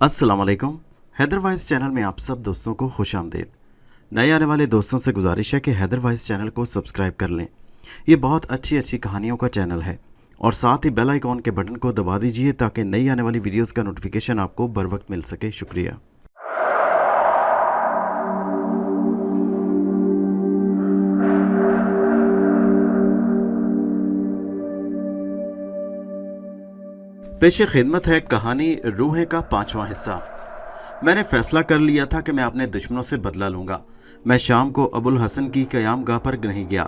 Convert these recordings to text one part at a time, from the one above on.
अस्सलाम वालेकुम। Haider vice channel में आप सब दोस्तों को खुश आमदीद। नए आने वाले दोस्तों से गुजारिश है कि हैदर वाइस चैनल को सब्सक्राइब कर लें। ये बहुत अच्छी अच्छी कहानियों का चैनल है और साथ ही बेल आइकॉन के बटन को दबा दीजिए ताकि नई आने वाली वीडियोस का नोटिफिकेशन आपको बर वक्त मिल सके। शुक्रिया। पेशे खिदमत है कहानी रूहें का 5वां हिस्सा। मैंने फैसला कर लिया था कि मैं अपने दुश्मनों से बदला लूँगा। मैं शाम को अबुल हसन की क़याम गाह पर नहीं गया।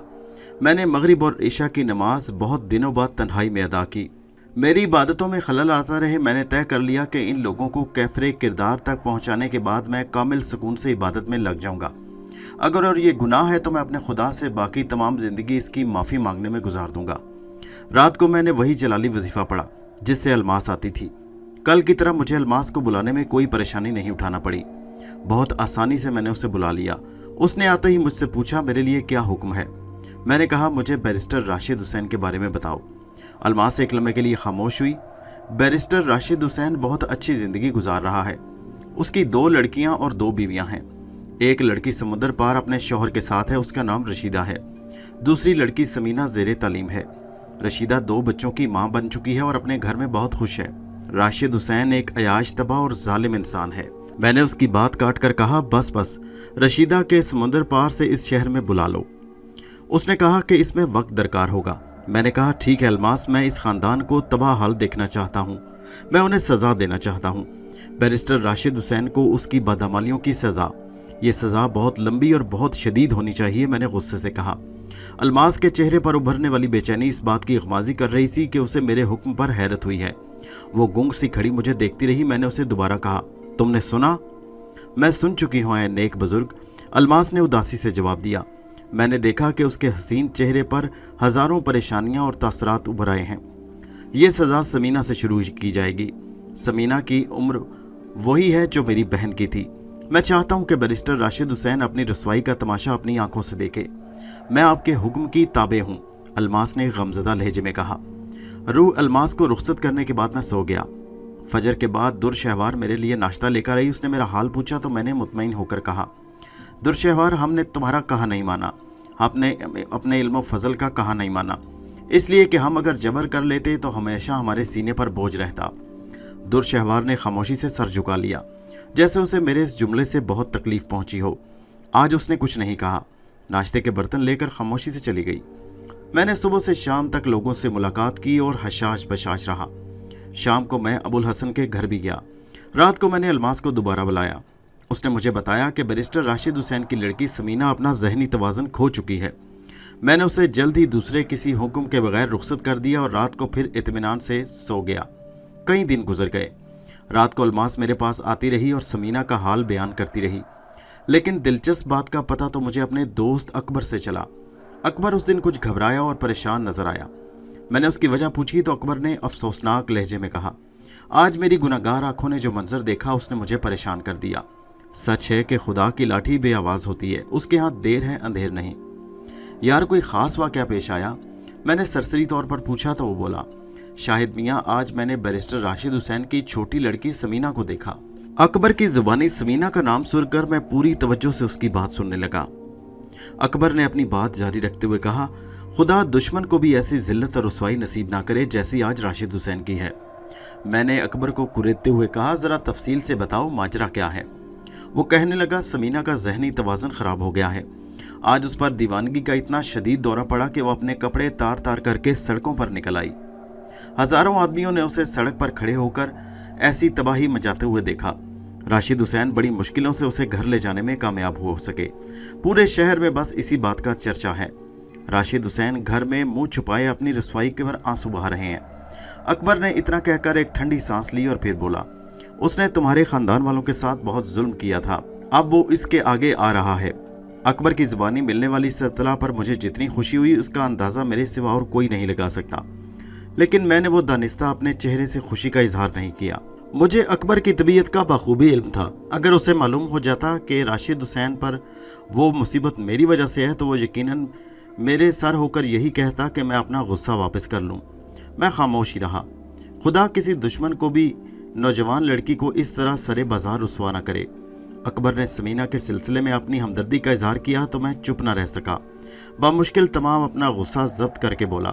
मैंने मगरिब और इशा की नमाज बहुत दिनों बाद तन्हाई में अदा की। मेरी इबादतों में खलल आता रहे। मैंने तय कर लिया कि इन लोगों को कैफरे किरदार तक पहुँचाने के बाद मैं कामिल सुकून से इबादत में लग जाऊँगा। अगर और ये गुनाह है तो मैं अपने खुदा से बाकी तमाम ज़िंदगी इसकी माफ़ी मांगने में गुजार दूँगा। रात को मैंने वही जलाली वजीफ़ा पढ़ा जिससे अलमास आती थी। कल की तरह मुझे अलमास को बुलाने में कोई परेशानी नहीं उठाना पड़ी। बहुत आसानी से मैंने उसे बुला लिया। उसने आते ही मुझसे पूछा, मेरे लिए क्या हुक्म है? मैंने कहा, मुझे बैरिस्टर राशिद हुसैन के बारे में बताओ। अलमास एक लम्हे के लिए खामोश हुई। बैरिस्टर राशिद हुसैन बहुत अच्छी ज़िंदगी गुजार रहा है। उसकी 2 लड़कियां और 2 बीवियां हैं। एक लड़की समुद्र पार अपने शौहर के साथ है, उसका नाम रशीदा है। दूसरी लड़की समीना ज़ेरे तालीम है। रशीदा 2 बच्चों की मां बन चुकी है और अपने घर में बहुत खुश है। राशिद हुसैन एक अयाश तबाह और जालिम इंसान है। मैंने उसकी बात काट कर कहा, बस बस, रशीदा के समुद्र पार से इस शहर में बुला लो। उसने कहा कि इसमें वक्त दरकार होगा। मैंने कहा, ठीक है अलमास, मैं इस ख़ानदान को तबाह हाल देखना चाहता हूँ। मैं उन्हें सज़ा देना चाहता हूँ। बैरिस्टर राशिद हुसैन को उसकी बदअमलियों की सज़ा, ये सज़ा बहुत लंबी और बहुत शदीद होनी चाहिए, मैंने गुस्से से कहा। अलमास के चेहरे पर उभरने वाली बेचैनी इस बात की गमाज़ी कर रही थी कि उसे मेरे हुक्म पर हैरत हुई है। वो गूंग सी खड़ी मुझे देखती रही। मैंने उसे दोबारा कहा, तुमने सुना? मैं सुन चुकी हूँ ऐ नेक बुजुर्ग, अलमास ने उदासी से जवाब दिया। मैंने देखा कि उसके हसीन चेहरे पर हज़ारों परेशानियाँ और तासरात उभर आए हैं। ये सज़ा समीना से शुरू की जाएगी। समीना की उम्र वही है जो मेरी बहन की थी। मैं चाहता हूँ कि बैरिस्टर राशिद हुसैन अपनी रसवाई का तमाशा अपनी आंखों से देखे। मैं आपके हुक्म की ताबे हूँ, अलमास ने गमज़दा लहजे में कहा। रूह अलमास को रुखसत करने के बाद मैं सो गया। फजर के बाद दुरशहवार मेरे लिए नाश्ता लेकर आई। उसने मेरा हाल पूछा तो मैंने मुतमईन होकर कहा, दुरशहवार, हमने तुम्हारा कहा नहीं माना, आपने अपने इल्म फजल का कहा नहीं माना, इसलिए कि हम अगर जबर कर लेते तो हमेशा हमारे सीने पर बोझ रहता। दुरशहवार ने खामोशी से सर झुका लिया, जैसे उसे मेरे इस जुमले से बहुत तकलीफ पहुंची हो। आज उसने कुछ नहीं कहा। नाश्ते के बर्तन लेकर खामोशी से चली गई। मैंने सुबह से शाम तक लोगों से मुलाकात की और हशाश बशाश रहा। शाम को मैं अबुल हसन के घर भी गया। रात को मैंने अलमास को दोबारा बुलाया। उसने मुझे बताया कि बैरिस्टर राशिद हुसैन की लड़की समीना अपना जहनी तवाज़ुन खो चुकी है। मैंने उसे जल्द ही दूसरे किसी हुक्म के बगैर रुखसत कर दिया और रात को फिर इत्मीनान से सो गया। कई दिन गुजर गए। रात को अलमास मेरे पास आती रही और समीना का हाल बयान करती रही, लेकिन दिलचस्प बात का पता तो मुझे अपने दोस्त अकबर से चला। अकबर उस दिन कुछ घबराया और परेशान नजर आया। मैंने उसकी वजह पूछी तो अकबर ने अफसोसनाक लहजे में कहा, आज मेरी गुनाहगार आंखों ने जो मंजर देखा उसने मुझे परेशान कर दिया। सच है कि खुदा की लाठी बे आवाज़ होती है, उसके हाथ देर है अंधेर नहीं। यार, कोई ख़ास वाक़या पेश आया? मैंने सरसरी तौर पर पूछा तो वो बोला, शाहिद मियाँ, आज मैंने बैरिस्टर राशिद हुसैन की छोटी लड़की समीना को देखा। अकबर की ज़ुबानी समीना का नाम सुनकर मैं पूरी तवज्जो से उसकी बात सुनने लगा। अकबर ने अपनी बात जारी रखते हुए कहा, खुदा दुश्मन को भी ऐसी जिल्लत और रुसवाई नसीब ना करे जैसी आज राशिद हुसैन की है। मैंने अकबर को कुरेदते हुए कहा, ज़रा तफसील से बताओ, माजरा क्या है? वो कहने लगा, समीना का जहनी तवाज़ुन ख़राब हो गया है। आज उस पर दीवानगी का इतना शदीद दौरा पड़ा कि वो अपने कपड़े तार तार करके सड़कों पर निकल आई। हज़ारों आदमियों ने उसे सड़क पर खड़े होकर ऐसी तबाही मचाते हुए देखा। राशिद हुसैन बड़ी मुश्किलों से उसे घर ले जाने में कामयाब हो सके। पूरे शहर में बस इसी बात का चर्चा है। राशिद हुसैन घर में मुंह छुपाए अपनी रसवाई के पर आंसू बहा रहे हैं। अकबर ने इतना कहकर एक ठंडी सांस ली और फिर बोला, उसने तुम्हारे ख़ानदान वालों के साथ बहुत जुल्म किया था, अब वो इसके आगे आ रहा है। अकबर की ज़ुबानी मिलने वाली इस इत्तला पर मुझे जितनी खुशी हुई उसका अंदाज़ा मेरे सिवा और कोई नहीं लगा सकता, लेकिन मैंने वो दानिस्ता अपने चेहरे से खुशी का इजहार नहीं किया। मुझे अकबर की तबीयत का बखूबी इल्म था। अगर उसे मालूम हो जाता कि राशिद हुसैन पर वो मुसीबत मेरी वजह से है तो वो यकीनन मेरे सर होकर यही कहता कि मैं अपना गुस्सा वापस कर लूँ। मैं खामोश ही रहा। खुदा किसी दुश्मन को भी नौजवान लड़की को इस तरह सरे बाजार रुसवा न करे। अकबर ने समीना के सिलसिले में अपनी हमदर्दी का इजहार किया तो मैं चुप न रह सका। बामुश्किल तमाम अपना गुस्सा जब्त करके बोला,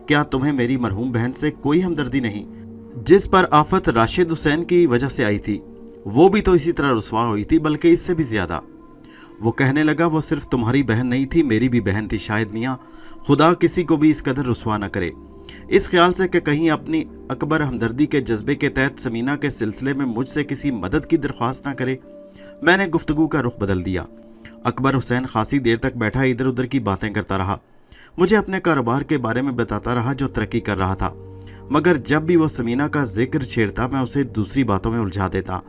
क्या तुम्हें मेरी मरहूम बहन से कोई हमदर्दी नहीं, जिस पर आफत राशिद हुसैन की वजह से आई थी? वो भी तो इसी तरह रुसवा हुई थी, बल्कि इससे भी ज्यादा। वो कहने लगा, वो सिर्फ तुम्हारी बहन नहीं थी, मेरी भी बहन थी। शायद मियाँ खुदा किसी को भी इस कदर रुसवा न करे। इस ख्याल से कि कहीं अपनी अकबर हमदर्दी के जज्बे के तहत समीना के सिलसिले में मुझसे किसी मदद की दरख्वास्त न करे, मैंने गुफ्तगू का रुख बदल दिया। अकबर हुसैन खासी देर तक बैठा इधर उधर की बातें करता रहा, मुझे अपने कारोबार के बारे में बताता रहा जो तरक्की कर रहा था, मगर जब भी वो समीना का जिक्र छेड़ता मैं उसे दूसरी बातों में उलझा देता।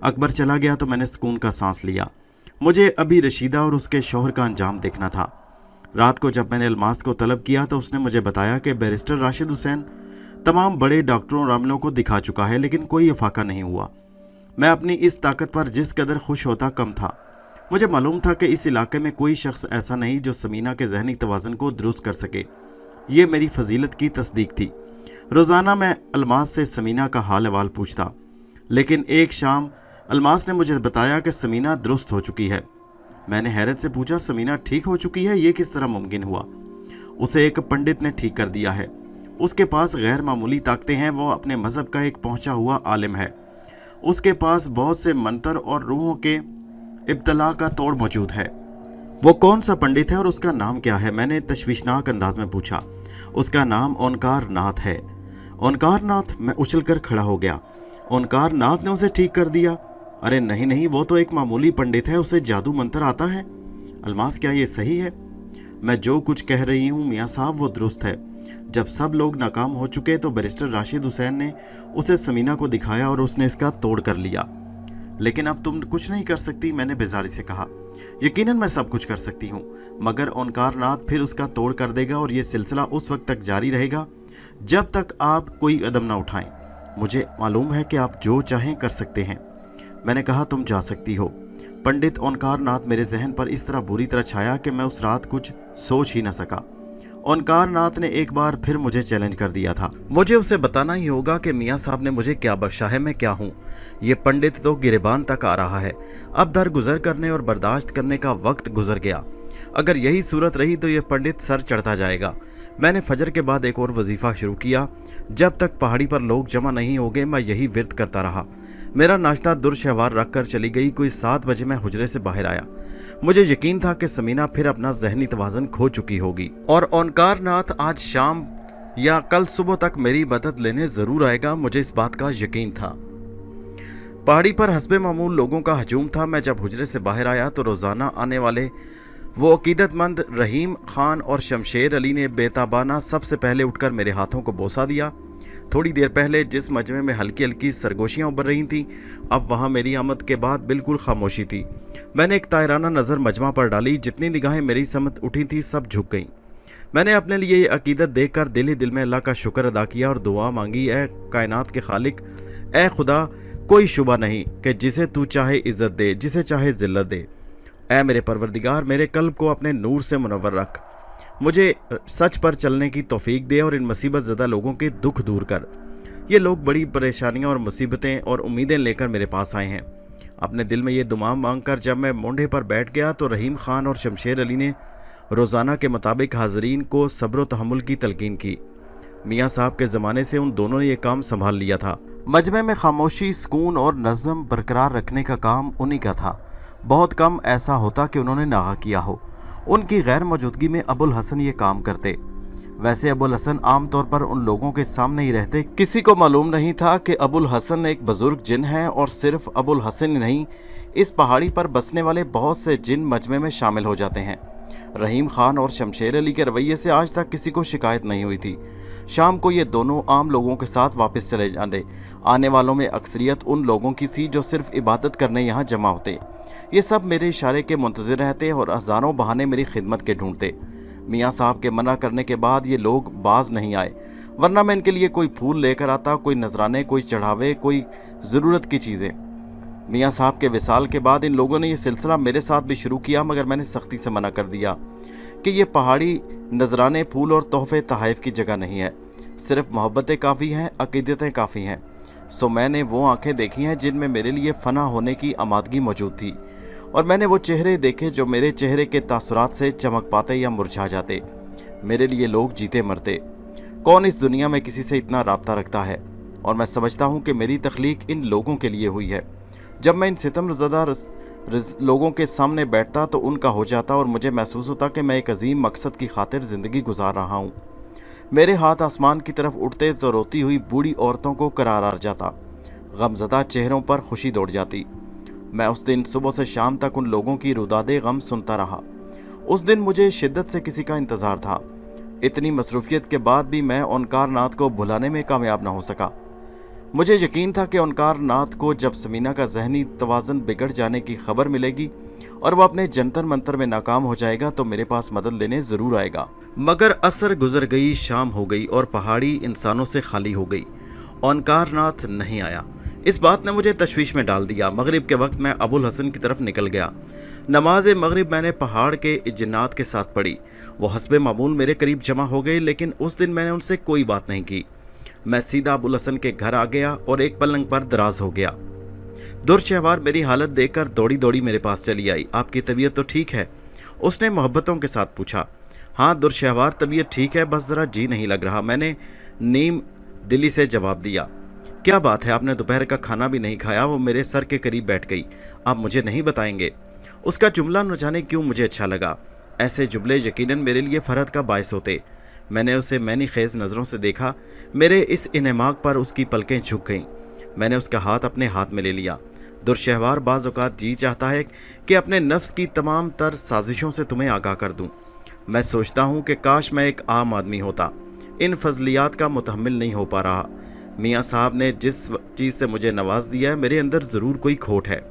अकबर चला गया तो मैंने सुकून का सांस लिया। मुझे अभी रशीदा और उसके शौहर का अंजाम देखना था। रात को जब मैंने अलमास को तलब किया तो उसने मुझे बताया कि बैरिस्टर राशिद हुसैन तमाम बड़े डॉक्टरों और आमलों को दिखा चुका है, लेकिन कोई इफाका नहीं हुआ। मैं अपनी इस ताकत पर जिस कदर खुश होता कम था। मुझे मालूम था कि इस इलाके में कोई शख्स ऐसा नहीं जो समीना के जहनी तवाज़न को दुरुस्त कर सके। ये मेरी फजीलत की तस्दीक थी। रोज़ाना मैं अलमास से समीना का हाल अहवाल पूछता, लेकिन एक शाम अलमास ने मुझे बताया कि समीना दुरुस्त हो चुकी है। मैंने हैरत से पूछा, समीना ठीक हो चुकी है, ये किस तरह मुमकिन हुआ? उसे एक पंडित ने ठीक कर दिया है। उसके पास गैर मामूली ताकतें हैं, वो अपने मज़हब का एक पहुंचा हुआ आलिम है। उसके पास बहुत से मंतर और रूहों के इब्तला का तोड़ मौजूद है। वो कौन सा पंडित है और उसका नाम क्या है? मैंने तशवीशनाक अंदाज में पूछा। उसका नाम ओंकार नाथ है। ओंकार नाथ? मैं उछलकर खड़ा हो गया। ओंकार नाथ ने उसे ठीक कर दिया? अरे नहीं नहीं, वो तो एक मामूली पंडित है, उसे जादू मंत्र आता है। अलमास, क्या ये सही है? मैं जो कुछ कह रही हूँ मियाँ साहब वो दुरुस्त है। जब सब लोग नाकाम हो चुके तो बैरिस्टर राशिद हुसैन ने उसे समीना को दिखाया और उसने इसका तोड़ कर लिया। लेकिन अब तुम कुछ नहीं कर सकती, मैंने बेजारी से कहा। यकीनन मैं सब कुछ कर सकती हूँ, मगर ओंकार नाथ फिर उसका तोड़ कर देगा और ये सिलसिला उस वक्त तक जारी रहेगा जब तक आप कोई कदम ना उठाएं। मुझे मालूम है कि आप जो चाहें कर सकते हैं। मैंने कहा, तुम जा सकती हो। पंडित ओंकार नाथ मेरे जहन पर इस तरह बुरी तरह छाया कि मैं उस रात कुछ सोच ही न सका। ओंकार नाथ ने एक बार फिर मुझे चैलेंज कर दिया था। मुझे उसे बताना ही होगा कि मियाँ साहब ने मुझे क्या बख्शा है, मैं क्या हूँ। ये पंडित तो गिरेबान तक आ रहा है। अब दरगुजर करने और बर्दाश्त करने का वक्त गुजर गया। अगर यही सूरत रही तो ये पंडित सर चढ़ता जाएगा। मैंने फजर के बाद एक और वजीफ़ा शुरू किया। जब तक पहाड़ी पर लोग जमा नहीं हो गए मैं यही विर्द करता रहा। मेरा नाश्ता दुरशहवार रख कर चली गई। कोई 7 बजे मैं हुजरे से बाहर आया। मुझे यकीन था कि समीना फिर अपना जहनी तवाज़न खो चुकी होगी और ओंकार नाथ आज शाम या कल सुबह तक मेरी मदद लेने ज़रूर आएगा। मुझे इस बात का यकीन था। पहाड़ी पर हस्बे मामूल लोगों का हजूम था। मैं जब हुजरे से बाहर आया तो रोज़ाना आने वाले वो अकीदतमंद रहीम खान और शमशेर अली ने बेताबाना सबसे पहले उठकर मेरे हाथों को बोसा दिया। थोड़ी देर पहले जिस मजमे में हल्की हल्की सरगोशियाँ उभर रही थीं, अब वहाँ मेरी आमद के बाद बिल्कुल खामोशी थी। मैंने एक तायराना नज़र मजमा पर डाली। जितनी निगाहें मेरी समत उठी थी सब झुक गईं। मैंने अपने लिए ये अकीदत देखकर दिल ही दिल में अल्लाह का शुक्र अदा किया और दुआ मांगी, ए कायनात के खालिक, ए खुदा, कोई शुबा नहीं कि जिसे तू चाहे इज़्ज़त दे, जिसे चाहे ज़िल्लत दे। ऐ मेरे परवरदिगार, मेरे कल्ब को अपने नूर से मुनव्वर रख, मुझे सच पर चलने की तौफीक दे और इन मुसीबत ज़दा लोगों के दुख दूर कर। ये लोग बड़ी परेशानियां और मुसीबतें और उम्मीदें लेकर मेरे पास आए हैं। अपने दिल में ये दुआ मांगकर जब मैं मोंढे पर बैठ गया तो रहीम खान और शमशेर अली ने रोज़ाना के मुताबिक हाज़रीन को सब्र व तहम्मुल की तलकीन की। मियाँ साहब के ज़माने से उन दोनों ने यह काम संभाल लिया था। मजमे में खामोशी, सुकून और नज़म बरकरार रखने का काम उन्हीं का था। बहुत कम ऐसा होता कि उन्होंने नागा किया हो। उनकी गैर मौजूदगी में अबुल हसन ये काम करते। वैसे अबुल हसन आम तौर पर उन लोगों के सामने ही रहते। किसी को मालूम नहीं था कि अबुल हसन एक बुजुर्ग जिन है और सिर्फ अबुल हसन ही नहीं, इस पहाड़ी पर बसने वाले बहुत से जिन मजमे में शामिल हो जाते हैं। रहीम खान और शमशेर अली के रवैये से आज तक किसी को शिकायत नहीं हुई थी। शाम को ये दोनों आम लोगों के साथ वापस चले जाते। आने वालों में अक्सरियत उन लोगों की थी जो सिर्फ इबादत करने यहाँ जमा होते। ये सब मेरे इशारे के मुंतज़िर रहते और हज़ारों बहाने मेरी खिदमत के ढूंढते। मियाँ साहब के मना करने के बाद ये लोग बाज नहीं आए, वरना मैं इनके लिए कोई फूल लेकर आता, कोई नजराने, कोई चढ़ावे, कोई ज़रूरत की चीज़ें। मियाँ साहब के विसाल के बाद इन लोगों ने यह सिलसिला मेरे साथ भी शुरू किया, मगर मैंने सख्ती से मना कर दिया कि ये पहाड़ी नजराने, फूल और तोहफे तहाइफ की जगह नहीं है। सिर्फ मोहब्बतें काफ़ी हैं, अकीदतें काफ़ी हैं। सो मैंने वो आंखें देखी हैं जिनमें मेरे लिए फना होने की आमादगी मौजूद थी, और मैंने वो चेहरे देखे जो मेरे चेहरे के तासुरात से चमक पाते या मुरझा जाते। मेरे लिए लोग जीते मरते। कौन इस दुनिया में किसी से इतना राब्ता रखता है? और मैं समझता हूँ कि मेरी तख्लीक इन लोगों के लिए हुई है। जब मैं इन सितमज़दा लोगों के सामने बैठता तो उनका हो जाता, और मुझे महसूस होता कि मैं एक अजीम मकसद की खातिर ज़िंदगी गुजार रहा हूँ। मेरे हाथ आसमान की तरफ उठते तो रोती हुई बूढ़ी औरतों को करार आ जाता, गमज़दा चेहरों पर खुशी दौड़ जाती। मैं उस दिन सुबह से शाम तक उन लोगों की रुदादे गम सुनता रहा। उस दिन मुझे शिद्दत से किसी का इंतज़ार था। इतनी मसरूफियत के बाद भी मैं ओंकार नाथ को भुलाने में कामयाब ना हो सका। मुझे यकीन था कि ओंकार नाथ को जब समीना का जहनी तवाज़ुन बिगड़ जाने की खबर मिलेगी और वह अपने जंतर मंतर में नाकाम हो जाएगा तो मेरे पास मदद लेने ज़रूर आएगा। मगर असर गुजर गई, शाम हो गई और पहाड़ी इंसानों से खाली हो गई। ओंकार नाथ नहीं आया। इस बात ने मुझे तशवीश में डाल दिया। मगरिब के वक्त मैं अबुल हसन की तरफ निकल गया। नमाज मगरिब मैंने पहाड़ के जिन्नात के साथ पढ़ी। वो हस्बे मामूल मेरे करीब जमा हो गए, लेकिन उस दिन मैंने उनसे कोई बात नहीं की। मैं सीधा अबुल हसन के घर आ गया और एक पलंग पर दराज हो गया। दुर्शहवार मेरी हालत देखकर दौड़ी दौड़ी मेरे पास चली आई। आपकी तबीयत तो ठीक है? उसने मोहब्बतों के साथ पूछा। हाँ दुर्शहवार, तबीयत ठीक है, बस ज़रा जी नहीं लग रहा, मैंने नीम दिली से जवाब दिया। क्या बात है, आपने दोपहर का खाना भी नहीं खाया? वो मेरे सर के करीब बैठ गई। आप मुझे नहीं बताएंगे? उसका जुमला न जाने क्यों मुझे अच्छा लगा। ऐसे जुमले यकीनन मेरे लिए फ़रहत का बायस होते। मैंने उसे मैनी खेज नज़रों से देखा। मेरे इस इनेमाक पर उसकी पलकें झुक गईं। मैंने उसका हाथ अपने हाथ में ले लिया। दुर्शहवार, बाज़ औक़ात जी चाहता है कि अपने नफ्स की तमाम तर साजिशों से तुम्हें आगाह कर दूं। मैं सोचता हूं कि काश मैं एक आम आदमी होता। इन फजलियात का मुतहम्मिल नहीं हो पा रहा। मियाँ साहब ने जिस चीज़ से मुझे नवाज दिया है, मेरे अंदर ज़रूर कोई खोट है।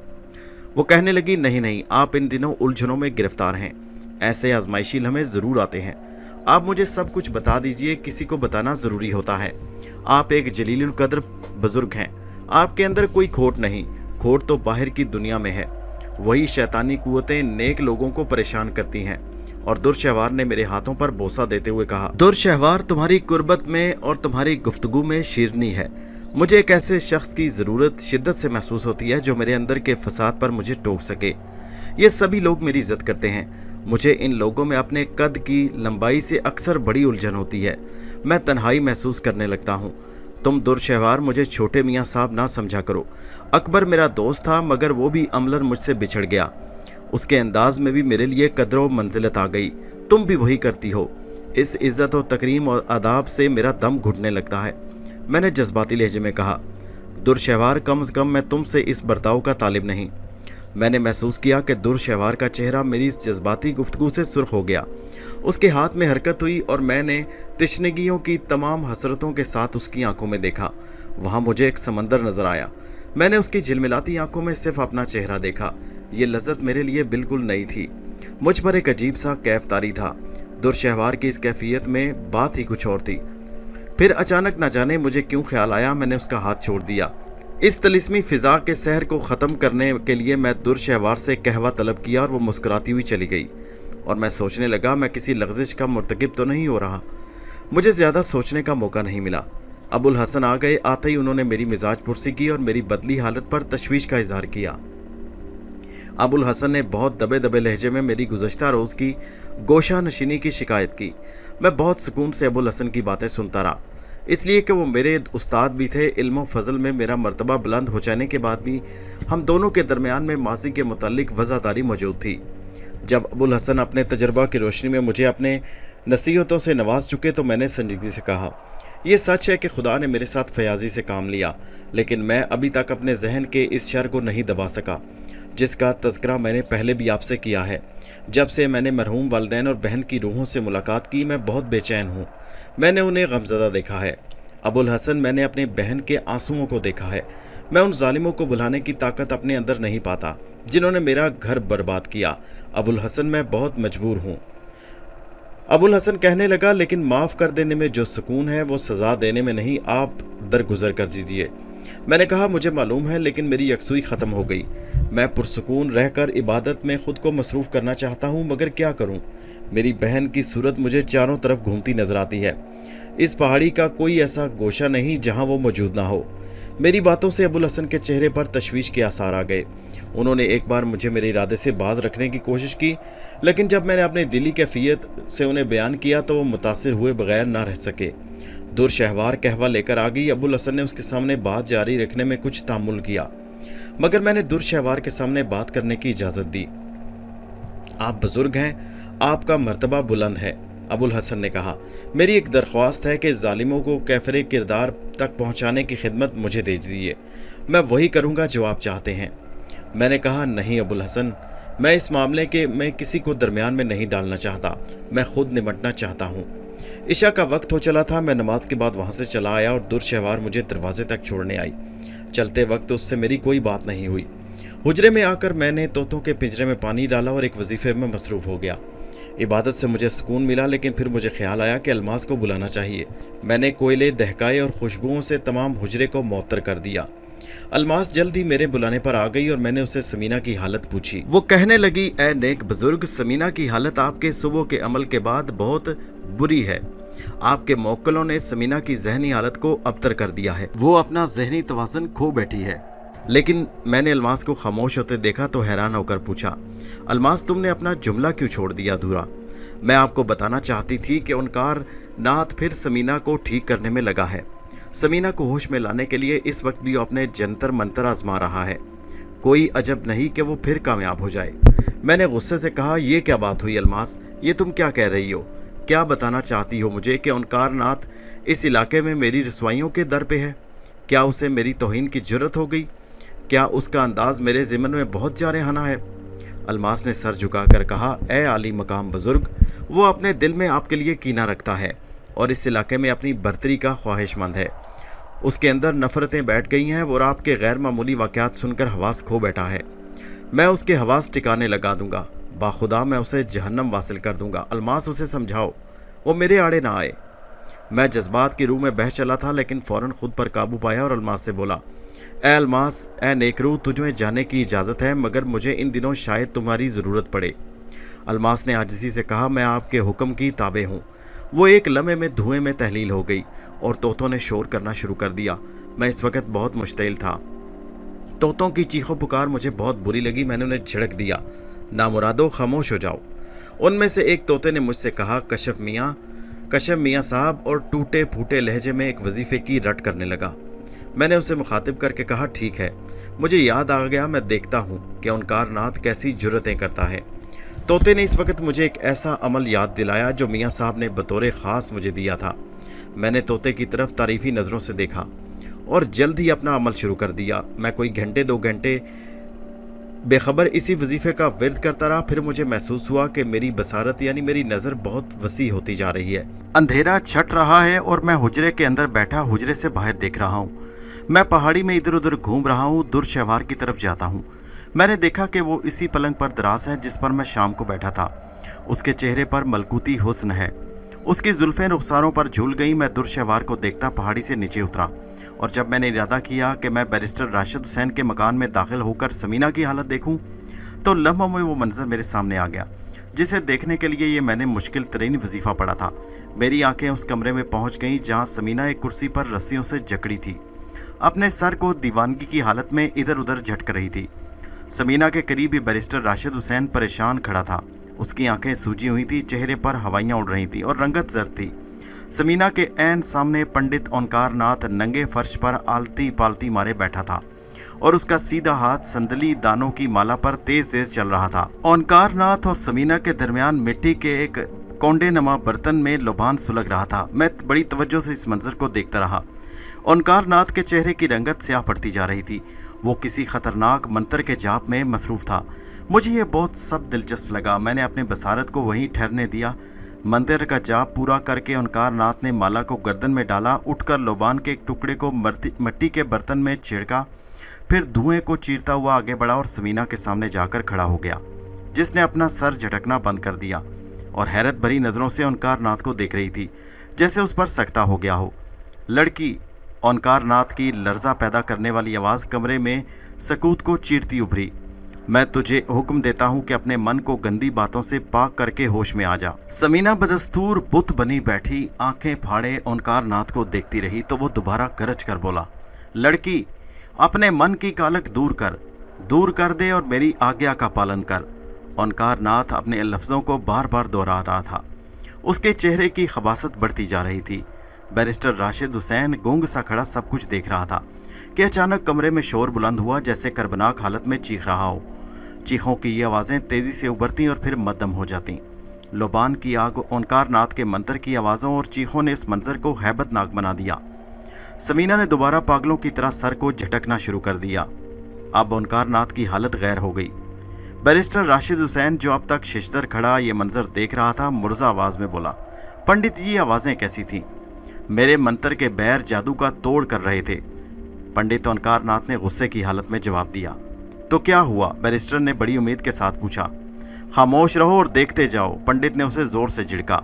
वो कहने लगी, नहीं नहीं, आप इन दिनों उलझनों में गिरफ्तार हैं। ऐसे आजमाइशी लम्हे ज़रूर आते हैं। आप मुझे सब कुछ बता दीजिए, किसी को बताना ज़रूरी होता है। आप एक जलीलुल कद्र बुज़ुर्ग हैं। आपके अंदर कोई खोट नहीं, खोट तो बाहर की दुनिया में है। वही शैतानी कुव्वतें नेक लोगों को परेशान करती हैं। और दुर्शहवार ने मेरे हाथों पर बोसा देते हुए कहा, दुर्शहवार, तुम्हारी कुर्बत में और तुम्हारी गुफ्तगू में शीरनी है। मुझे एक ऐसे शख्स की ज़रूरत शिद्दत से महसूस होती है जो मेरे अंदर के फसाद पर मुझे टोक सके। ये सभी लोग मेरी इज्जत करते हैं। मुझे इन लोगों में अपने कद की लंबाई से अक्सर बड़ी उलझन होती है। मैं तन्हाई महसूस करने लगता हूँ। तुम दुर्शहवार मुझे छोटे मियाँ साहब ना समझा करो। अकबर मेरा दोस्त था, मगर वो भी अमलन मुझसे बिछड़ गया। उसके अंदाज में भी मेरे लिए कदर मंजिलत आ गई। तुम भी वही करती हो। इस इज़्ज़त और तकरीम और आदाब से मेरा दम घुटने लगता है। मैंने जज्बाती लहजे में कहा, दुर्शहवार, कम से कम मैं तुमसे इस बर्ताव का तालिब नहीं। मैंने महसूस किया कि दुर्शहवार का चेहरा मेरी इस जज्बाती गुफ्तगू से सुर्ख हो गया। उसके हाथ में हरकत हुई और मैंने तिश्नगियों की तमाम हसरतों के साथ उसकी आंखों में देखा। वहाँ मुझे एक समंदर नज़र आया। मैंने उसकी झिलमिलाती आंखों में सिर्फ अपना चेहरा देखा। ये लज़्ज़त मेरे लिए बिल्कुल नई थी। मुझ पर एक अजीब सा कैफ तारी था। दुर्शहवार की इस कैफियत में बात ही कुछ और थी। फिर अचानक न जाने मुझे क्यों ख्याल आया, मैंने उसका हाथ छोड़ दिया। इस तलिस्मी फ़िज़ा के सहर को ख़त्म करने के लिए मैं दुर्शहवार से कहवा तलब किया और वो मुस्कुराती हुई चली गई। और मैं सोचने लगा, मैं किसी लग़्ज़िश का मुर्तकिब तो नहीं हो रहा। मुझे ज़्यादा सोचने का मौका नहीं मिला। अबुल हसन आ गए। आते ही उन्होंने मेरी मिजाज पुरसी की और मेरी बदली हालत पर तशवीश का इजहार किया। अबुल हसन ने बहुत दबे दबे लहजे में मेरी गुज़श्ता रोज़ की गोशा नशीनी की शिकायत की। मैं बहुत सुकून से अबुल हसन की बातें सुनता रहा, इसलिए कि वो मेरे उस्ताद भी थे। इल्म व फ़ज़ल में मेरा मर्तबा बुलंद हो जाने के बाद भी हम दोनों के दरमियान में माजी के मुताल्लिक वज़ादारी मौजूद थी। जब अबुल हसन अपने तजर्बा की रोशनी में मुझे अपने नसीहतों से नवाज चुके तो मैंने संजीदगी से कहा, ये सच है कि खुदा ने मेरे साथ फयाजी से काम लिया, लेकिन मैं अभी तक अपने जहन के इस शर को नहीं दबा सका जिसका तज़किरा मैंने पहले भी आपसे किया है। जब से मैंने मरहूम वालिदैन और बहन की रूहों से मुलाकात की, मैं बहुत बेचैन हूँ। मैंने उन्हें गमज़दा देखा है। अबुल हसन, मैंने अपनी बहन के आंसुओं को देखा है। मैं उन जालिमों को बुलाने की ताकत अपने अंदर नहीं पाता जिन्होंने मेरा घर बर्बाद किया। अबुल हसन, मैं बहुत मजबूर हूँ। अबुल हसन कहने लगा, लेकिन माफ़ कर देने में जो सुकून है वो सज़ा देने में नहीं, आप दरगुजर कर दीजिए। मैंने कहा, मुझे मालूम है, लेकिन मेरी यकसुई ख़त्म हो गई। मैं पुरसुकून रहकर इबादत में ख़ुद को मसरूफ़ करना चाहता हूँ, मगर क्या करूँ। मेरी बहन की सूरत मुझे चारों तरफ घूमती नज़र आती है। इस पहाड़ी का कोई ऐसा गोशा नहीं जहाँ वो मौजूद ना हो। मेरी बातों से अबुल हसन के चेहरे पर तशवीश के आसार आ गए। उन्होंने एक बार मुझे मेरे इरादे से बाज रखने की कोशिश की, लेकिन जब मैंने अपनी दिली कैफियत से उन्हें बयान किया तो वो मुतासिर हुए बगैर ना रह सके। दुरशहवार कहवा लेकर आ गई। अबुल हसन ने उसके सामने बात जारी रखने में कुछ तामुल किया, मगर मैंने दुरशहवार के सामने बात करने की इजाज़त दी। आप बुजुर्ग हैं, आपका मर्तबा बुलंद है, अबुल हसन ने कहा। मेरी एक दरख्वास्त है कि जालिमों को कैफरे किरदार तक पहुंचाने की खिदमत मुझे दे दीजिए, मैं वही करूंगा जो आप चाहते हैं। मैंने कहा, नहीं अबुल हसन, मैं इस मामले के में किसी को दरमियान में नहीं डालना चाहता, मैं खुद निमटना चाहता हूँ। इशा का वक्त हो चला था। मैं नमाज के बाद वहाँ से चला आया और दुरशहवार मुझे दरवाजे तक छोड़ने आई। चलते वक्त उससे मेरी कोई बात नहीं हुई। हुजरे में आकर मैंने तोतों के पिंजरे में पानी डाला और एक वजीफे में मसरूफ़ हो गया। इबादत से मुझे सुकून मिला, लेकिन फिर मुझे ख्याल आया कि अलमास को बुलाना चाहिए। मैंने कोयले, दहकाए और खुशबुओं से तमाम हुजरे को मुअत्तर कर दिया। अलमास जल्द ही मेरे बुलाने पर आ गई और मैंने उससे समीना की हालत पूछी। वो कहने लगी, ए नेक बुजुर्ग, समीना की हालत आपके सुबह के अमल के बाद बहुत बुरी है। आपके मौक्कलों ने समीना की जहनी हालत को अबतर कर दिया है। वो अपना जहनी तवाज़ुन खो बैठी है। लेकिन मैंने अलमास को खामोश होते देखा तो हैरान होकर पूछा, अलमास, तुमने अपना जुमला क्यों छोड़ दिया अधूरा? मैं आपको बताना चाहती थी कि उनकार नाथ फिर समीना को ठीक करने में लगा है। समीना को होश में लाने के लिए इस वक्त भी अपने जंतर मंतर आजमा रहा है। कोई अजब नहीं कि वो फिर कामयाब हो जाए। मैंने गुस्से से कहा, ये क्या बात हुई अलमास, ये तुम क्या कह रही हो? क्या बताना चाहती हो मुझे कि उनकार नाथ इस इलाके में मेरी रसवाइयों के दर पे है? क्या उसे मेरी तौहीन की जुर्रत हो गई? क्या उसका अंदाज मेरे ज़िमन में बहुत जारहाना है? अलमास ने सर झुकाकर कहा, ए आली मकाम बुजुर्ग, वो अपने दिल में आपके लिए कीना रखता है और इस इलाके में अपनी बर्तरी का ख्वाहिशमंद है। उसके अंदर नफ़रतें बैठ गई हैं और आपके गैर मामूली वाक़यात सुनकर हवास खो बैठा है। मैं उसके हवास टिकाने लगा दूंगा, बाखुदा मैं उसे जहन्नम वासिल कर दूंगा। अलमास, उसे समझाओ, वो मेरे आड़े ना आए। मैं जज्बात की रूह में बह चला था, लेकिन फ़ौरन खुद पर काबू पाया और अलमास से बोला, ए अलमास, ए नेकरू, तुझे जाने की इजाज़त है, मगर मुझे इन दिनों शायद तुम्हारी ज़रूरत पड़े। अलमास ने आजिज़ी से कहा, मैं आपके हुक्म की ताबे हूँ। वो एक लम्हे में धुएं में तहलील हो गई और तोतों ने शोर करना शुरू कर दिया। मैं इस वक्त बहुत मुश्तिल था। तोतों की चीखों पुकार मुझे बहुत बुरी लगी। मैंने उन्हें झिड़क दिया, नामुरादो, खामोश हो जाओ। उनमें से एक तोते ने मुझसे कहा, कशफ मियाँ साहब, और टूटे फूटे लहजे में एक वजीफे की रट करने लगा। मैंने उसे मुखातिब करके कहा, ठीक है, मुझे याद आ गया, मैं देखता हूँ कि उनकार नाथ कैसी जुर्रतें करता है। तोते ने इस वक्त मुझे एक ऐसा अमल याद दिलाया जो मियाँ साहब ने बतौर ख़ास मुझे दिया था। मैंने तोते की तरफ तारीफ़ी नज़रों से देखा और जल्द ही अपना अमल शुरू कर दिया। मैं कोई घंटे 2 घंटे बेखबर इसी वजीफ़े का विर्द करता रहा। फिर मुझे महसूस हुआ कि मेरी बसारत यानी मेरी नज़र बहुत वसी होती जा रही है। अंधेरा छट रहा है और मैं हुजरे के अंदर बैठा हुजरे से बाहर देख रहा हूँ। मैं पहाड़ी में इधर उधर घूम रहा हूँ, दुरशहवार की तरफ जाता हूँ। मैंने देखा कि वो इसी पलंग पर दराज है जिस पर मैं शाम को बैठा था। उसके चेहरे पर मलकूती हुस्न है, उसकी जुल्फ़ें रुखसारों पर झूल गई। मैं दुरशहवार को देखता पहाड़ी से नीचे उतरा और जब मैंने इरादा किया कि मैं बैरिस्टर राशिद हुसैन के मकान में दाखिल होकर समीना की हालत देखूं, तो लम्हों में वो मंजर मेरे सामने आ गया जिसे देखने के लिए ये मैंने मुश्किल तरीन वजीफ़ा पड़ा था। मेरी आंखें उस कमरे में पहुंच गईं जहां समीना एक कुर्सी पर रस्सियों से जकड़ी थी, अपने सर को दीवानगी की हालत में इधर उधर झटक रही थी। समीना के करीब ही बैरिस्टर राशिद हुसैन परेशान खड़ा था। उसकी आंखें सूजी हुई थी, चेहरे पर हवाइयाँ उड़ रही थी और रंगत जर्द थी। समीना के ऐन सामने पंडित ओंकार नाथ नंगे फर्श पर आलती पालती मारे बैठा था और उसका सीधा हाथ संदली दानों की माला पर तेज तेज चल रहा था। ओंकार नाथ और समीना के दरमियान मिट्टी के एक कोंडे नमा बर्तन में लुभान सुलग रहा था। मैं बड़ी तवज्जो से इस मंजर को देखता रहा। ओंकार नाथ के चेहरे की रंगत स्याह पड़ती जा रही थी। वो किसी खतरनाक मंत्र के जाप में मसरूफ़ था। मुझे ये बहुत सब दिलचस्प लगा। मैंने अपने बसारत को वहीं ठहरने दिया। मंदिर का जाप पूरा करके ओंकार नाथ ने माला को गर्दन में डाला, उठकर लोबान के एक टुकड़े को मिट्टी के बर्तन में छिड़का, फिर धुएं को चीरता हुआ आगे बढ़ा और समीना के सामने जाकर खड़ा हो गया, जिसने अपना सर झटकना बंद कर दिया और हैरत भरी नज़रों से ओंकार नाथ को देख रही थी, जैसे उस पर सख्ता हो गया हो। लड़की, ओंकार नाथ की लर्जा पैदा करने वाली आवाज़ कमरे में सकूत को चीरती उभरी। मैं तुझे हुक्म देता हूँ कि अपने मन को गंदी बातों से पाक करके होश में आ जा। समीना बदस्तूर बुत बनी बैठी आंखें फाड़े ओंकार नाथ को देखती रही तो वो दोबारा गरज कर बोला, लड़की, अपने मन की कालक दूर कर दे और मेरी आज्ञा का पालन कर। ओंकार नाथ अपने लफ्ज़ों को बार बार दोहरा रहा था। उसके चेहरे की खबासत बढ़ती जा रही थी। बैरिस्टर राशिद हुसैन गूंग सा खड़ा सब कुछ देख रहा था कि अचानक कमरे में शोर बुलंद हुआ, जैसे कर्बनाक हालत में चीख रहा हो। चीखों की ये आवाज़ें तेज़ी से उभरती और फिर मद्दम हो जाती। लोबान की आग, ओंकार नाथ के मंत्र की आवाज़ों और चीखों ने इस मंजर को हैबतनाक बना दिया। समीना ने दोबारा पागलों की तरह सर को झटकना शुरू कर दिया। अब ओंकार नाथ की हालत गैर हो गई। बैरिस्टर राशिद हुसैन, जो अब तक शिशदर खड़ा ये मंजर देख रहा था, मुर्जा आवाज़ में बोला, पंडित जी, ये आवाज़ें कैसी थीं? मेरे मंत्र के बैर जादू का तोड़ कर रहे थे। पंडित ओंकार नाथ ने गुस्से की हालत में जवाब दिया। तो क्या हुआ? बैरिस्टर ने बड़ी उम्मीद के साथ पूछा। खामोश रहो और देखते जाओ, पंडित ने उसे जोर से झिड़का।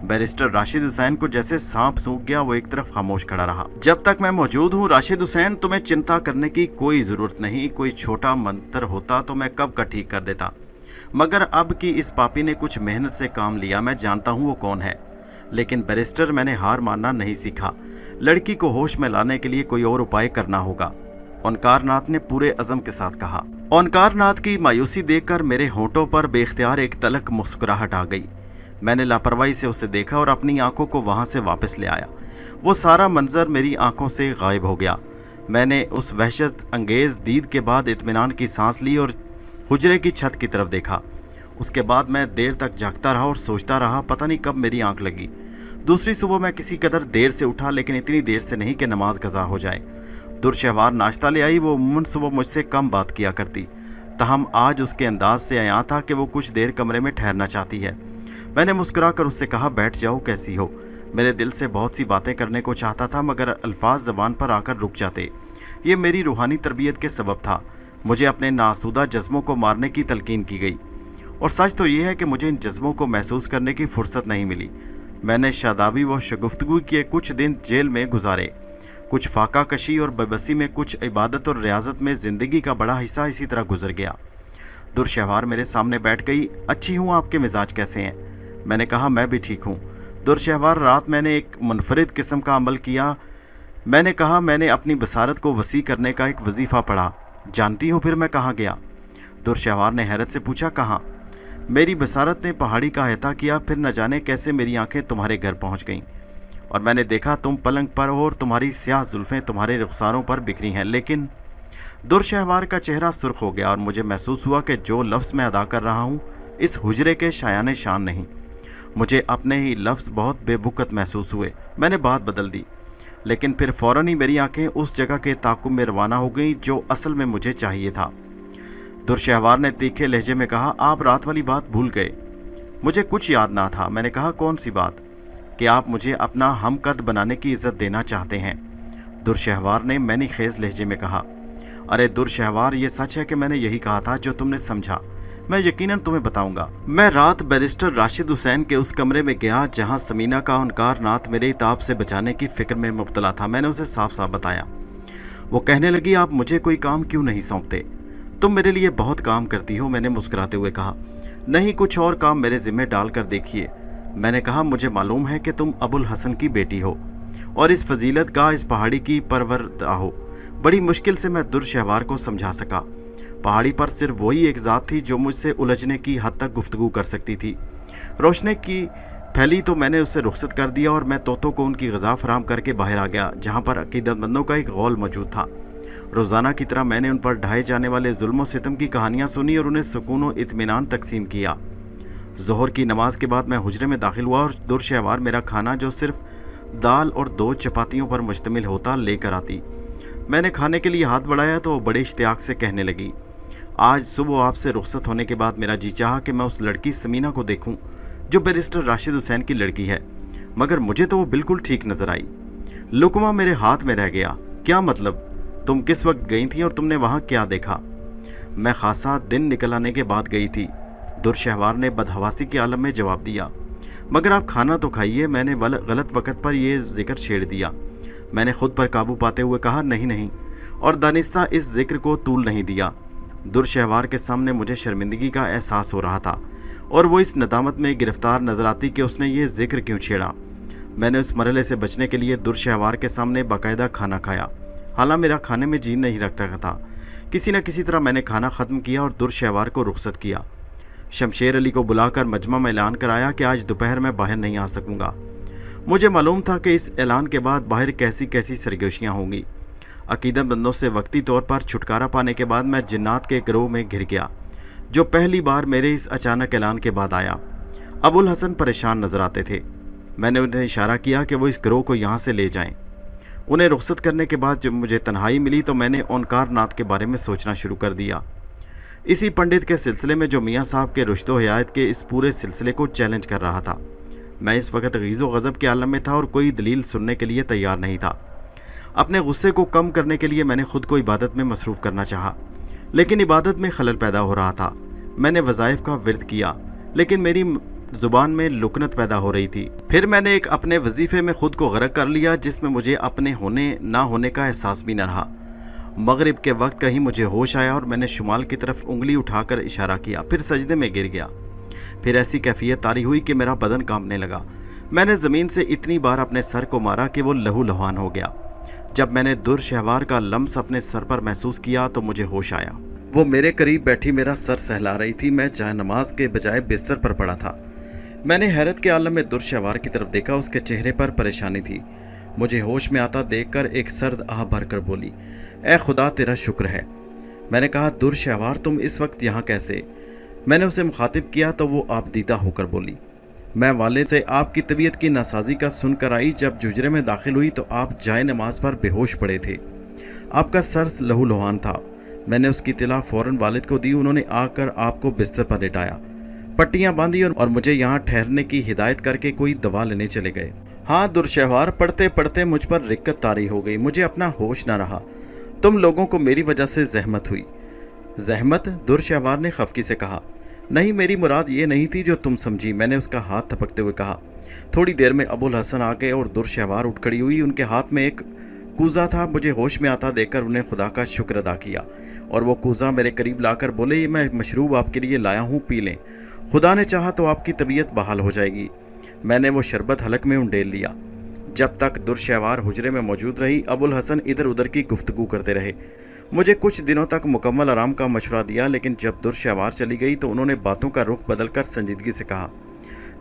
बैरिस्टर राशिद हुसैन को जैसे सांप सूंघ गया, वो एक तरफ खामोश खड़ा रहा। जब तक मैं मौजूद हूँ राशिद हुसैन, तुम्हें चिंता करने की कोई ज़रूरत नहीं। कोई छोटा मंत्र होता तो मैं कब का ठीक कर देता, मगर अब की इस पापी ने कुछ मेहनत से काम लिया। मैं जानता हूँ वो कौन है, लेकिन बैरिस्टर, मैंने हार मानना नहीं सीखा। लड़की को होश में लाने के लिए कोई और उपाय करना होगा, ओंकार नाथ ने पूरे अज़म के साथ कहा। ओंकार नाथ की मायूसी देखकर मेरे होंठों पर बेख्तियार एक तलक मुस्कुराहट आ गई। मैंने लापरवाही से उसे देखा और अपनी आंखों को वहां से वापस ले आया। वो सारा मंजर मेरी आंखों से गायब हो गया। मैंने उस वहशत अंगेज दीद के बाद इत्मीनान की सांस ली और हुजरे की छत की तरफ देखा। उसके बाद मैं देर तक जागता रहा और सोचता रहा, पता नहीं कब मेरी आंख लगी। दूसरी सुबह मैं किसी कदर देर से उठा, लेकिन इतनी देर से नहीं कि नमाज कज़ा हो जाए। दुरशहवार नाश्ता ले आई। वो उम्मन सुबह मुझसे कम बात किया करती, तहम आज उसके अंदाज से आया था कि वो कुछ देर कमरे में ठहरना चाहती है। मैंने मुस्कुरा कर उससे कहा, बैठ जाओ, कैसी हो? मेरे दिल से बहुत सी बातें करने को चाहता था, मगर अल्फाज ज़बान पर आकर रुक जाते। ये मेरी रूहानी तरबियत के सबब था। मुझे अपने नासूदा जज्बों को मारने की तलकीन की गई, और सच तो ये है कि मुझे इन जज्बों को महसूस करने की फुर्सत नहीं मिली। मैंने शादाबी व शगुफ्तगू के कुछ दिन जेल में गुजारे, कुछ फाका कशी और बेबसी में, कुछ इबादत और रियाजत में। ज़िंदगी का बड़ा हिस्सा इसी तरह गुजर गया। दुरशहवार मेरे सामने बैठ गई। अच्छी हूँ, आपके मिजाज कैसे हैं? मैंने कहा, मैं भी ठीक हूँ। दुरशहवार, रात मैंने एक मुनफरिद किस्म का अमल किया। मैंने कहा, मैंने अपनी बसारत को वसी करने का एक वजीफ़ा पढ़ा। जानती हो फिर मैं कहाँ गया? दुरशहवार ने हैरत से पूछा, कहाँ? मेरी बसारत ने पहाड़ी का अहता किया, फिर न जाने कैसे मेरी आंखें तुम्हारे घर पहुंच गईं, और मैंने देखा तुम पलंग पर हो और तुम्हारी स्याह जुल्फ़ें तुम्हारे रुखसारों पर बिखरी हैं। लेकिन दुरशहवार का चेहरा सुर्ख हो गया और मुझे महसूस हुआ कि जो लफ्ज़ मैं अदा कर रहा हूँ इस हुजरे के शायाने शान नहीं। मुझे अपने ही लफ्ज़ बहुत बेवकत महसूस हुए। मैंने बात बदल दी, लेकिन फिर फ़ौरन ही मेरी आंखें उस जगह के ताक़ुब में रवाना हो गईं जो असल में मुझे चाहिए था। दुरशहवार ने तीखे लहजे में कहा, आप रात वाली बात भूल गए। मुझे कुछ याद ना था। मैंने कहा, कौन सी बात? कि आप मुझे अपना हमकद बनाने की इज़्ज़त देना चाहते हैं। दुरशहवार ने मैंने खेज़ लहजे में कहा, अरे दुरशहवार, ये सच है कि मैंने यही कहा था जो तुमने समझा। मैं यकीनन तुम्हें बताऊंगा। मैं रात बैरिस्टर राशिद हुसैन के उस कमरे में गया जहां समीना का ओंकार नाथ मेरे इताब से बचाने की फ़िक्र में मुब्तला था। मैंने उसे साफ साफ बताया। वो कहने लगी, आप मुझे कोई काम क्यों नहीं सौंपते? तुम मेरे लिए बहुत काम करती हो। मैंने मुस्कुराते हुए कहा, नहीं, कुछ और काम मेरे ज़िम्मे डाल कर देखिए। मैंने कहा, मुझे मालूम है कि तुम अबुल हसन की बेटी हो और इस फजीलत का, इस पहाड़ी की परवरदा हो। बड़ी मुश्किल से मैं दुरशहवार को समझा सका। पहाड़ी पर सिर्फ वही एक ज़ात थी जो मुझसे उलझने की हद तक गुफ्तगू कर सकती थी। रोशनी की फैली तो मैंने उससे रुखसत कर दिया और मैं तोतों को उनकी ग़िज़ा फराहम करके बाहर आ गया, जहाँ पर अकीदतमंदों का एक गौल मौजूद था। रोज़ाना की तरह मैंने उन पर ढाए जाने वाले जुल्म व सितम की कहानियाँ सुनी और उन्हें सुकून व इत्मीनान तकसीम किया। ज़ोहर की नमाज के बाद मैं हुजरे में दाखिल हुआ और दुरशहवार मेरा खाना, जो सिर्फ दाल और 2 चपातियों पर मुश्तमिल होता, लेकर आती। मैंने खाने के लिए हाथ बढ़ाया तो वो बड़े इश्तियाक से कहने लगी, आज सुबह आपसे रुखसत होने के बाद मेरा जी चाहा कि मैं उस लड़की समीना को देखूं जो बैरिस्टर राशिद हुसैन की लड़की है, मगर मुझे तो वो बिल्कुल ठीक नज़र आई। लुकमा मेरे हाथ में रह गया। क्या मतलब? तुम किस वक्त गई थी और तुमने वहाँ क्या देखा? मैं खासा दिन निकल आने के बाद गई थी। दुरशहवार ने बदहवासी के आलम में जवाब दिया, मगर आप खाना तो खाइए। मैंने गलत वक़्त पर यह जिक्र छेड़ दिया। मैंने खुद पर काबू पाते हुए कहा, नहीं नहीं, और दानिस्ता इस जिक्र को तूल नहीं दिया। दुरशहवार के सामने मुझे शर्मिंदगी का एहसास हो रहा था और वो इस नदामत में गिरफ्तार नजर आती कि उसने ये जिक्र क्यों छेड़ा। मैंने उस मरहले से बचने के लिए दुरशहवार के सामने बाकायदा खाना खाया। हालांकि मेरा खाने में जी नहीं रख रहा था। किसी न किसी तरह मैंने खाना ख़त्म किया और दुर्शहवार को रुखसत किया। शमशेर अली को बुलाकर मजमा में ऐलान कराया कि आज दोपहर में बाहर नहीं आ सकूंगा। मुझे मालूम था कि इस ऐलान के बाद बाहर कैसी कैसी सरगोशियाँ होंगी। अकीदतमंदों से वक्ती तौर पर छुटकारा पाने के बाद मैं जिन्नात के गिरोह में घिर गया, जो पहली बार मेरे इस अचानक ऐलान के बाद आया। अबुल हसन परेशान नजर आते थे। मैंने उन्हें इशारा किया कि वो इस गिरोह को यहाँ से ले जाएं। उन्हें रुखसत करने के बाद जब मुझे तन्हाई मिली तो मैंने ओंकार नाथ के बारे में सोचना शुरू कर दिया। इसी पंडित के सिलसिले में जो मियाँ साहब के रुश्तो हिदायत के इस पूरे सिलसिले को चैलेंज कर रहा था। मैं इस वक्त गीज़ो गज़ब के आलम में था और कोई दलील सुनने के लिए तैयार नहीं था। अपने गुस्से को कम करने के लिए मैंने खुद को इबादत में मसरूफ़ करना चाहा, लेकिन इबादत में खलल पैदा हो रहा था। मैंने वज़ाइफ का विर्द किया, लेकिन मेरी ज़ुबान में लुकनत पैदा हो रही थी। फिर मैंने एक अपने वजीफ़े में खुद को गर्क कर लिया, जिसमें मुझे अपने होने ना होने का एहसास भी न रहा। मगरिब के वक्त कहीं मुझे होश आया और मैंने शुमाल की तरफ उंगली उठाकर इशारा किया, फिर सजदे में गिर गया। फिर ऐसी कैफियत तारी हुई कि मेरा बदन कांपने लगा। मैंने ज़मीन से इतनी बार अपने सर को मारा कि वो लहू लुहान हो गया। जब मैंने दुर्शहवार का लम्स अपने सर पर महसूस किया तो मुझे होश आया। वो मेरे करीब बैठी मेरा सर सहला रही थी। मैं जाए नमाज के बजाय बिस्तर पर पड़ा था। मैंने हैरत के आलम में दुर्शहवार की तरफ देखा। उसके चेहरे पर परेशानी थी। मुझे होश में आता देखकर एक सर्द आह भरकर बोली, ए खुदा तेरा शुक्र है। मैंने कहा, दुर्शहवार तुम इस वक्त यहाँ कैसे? मैंने उसे मुखातिब किया तो वो आपदीदा होकर बोली, मैं वालिद से आपकी तबीयत की नासाजी का सुनकर आई। जब जुजरे में दाखिल हुई तो आप जाए नमाज पर बेहोश पड़े थे। आपका सर लहू लुहान था। मैंने उसकी इत्तला फ़ौरन वालिद को दी। उन्होंने आकर आपको बिस्तर पर लेटाया, पट्टियाँ बांधी और मुझे यहाँ ठहरने की हिदायत करके कोई दवा लेने चले गए। हाँ, दुर्शहवार पढ़ते पढ़ते मुझ पर रिक्कत तारी हो गई। मुझे अपना होश ना रहा। तुम लोगों को मेरी वजह से जहमत हुई। जहमत? दुर्शहवार ने खफकी से कहा। नहीं, मेरी मुराद ये नहीं थी जो तुम समझी। मैंने उसका हाथ थपकते हुए कहा। थोड़ी देर में अबुल हसन आ गए और दुर्शहवार उठ खड़ी हुई। उनके हाथ में एक कूज़ा था। मुझे होश में आता देखकर उन्हें खुदा का शुक्र अदा किया और वो कूज़ा मेरे करीब लाकर बोले, ये मैं मशरूब आपके लिए लाया हूँ, पी लें। खुदा ने चाहा तो आपकी तबीयत बहाल हो जाएगी। मैंने वो शरबत हलक में उंडेल लिया। जब तक दुर्शहवार हुजरे में मौजूद रही, अबुल हसन इधर उधर की गुफ्तगू करते रहे। मुझे कुछ दिनों तक मुकम्मल आराम का मशवरा दिया, लेकिन जब दुर्शहवार चली गई तो उन्होंने बातों का रुख बदलकर संजीदगी से कहा,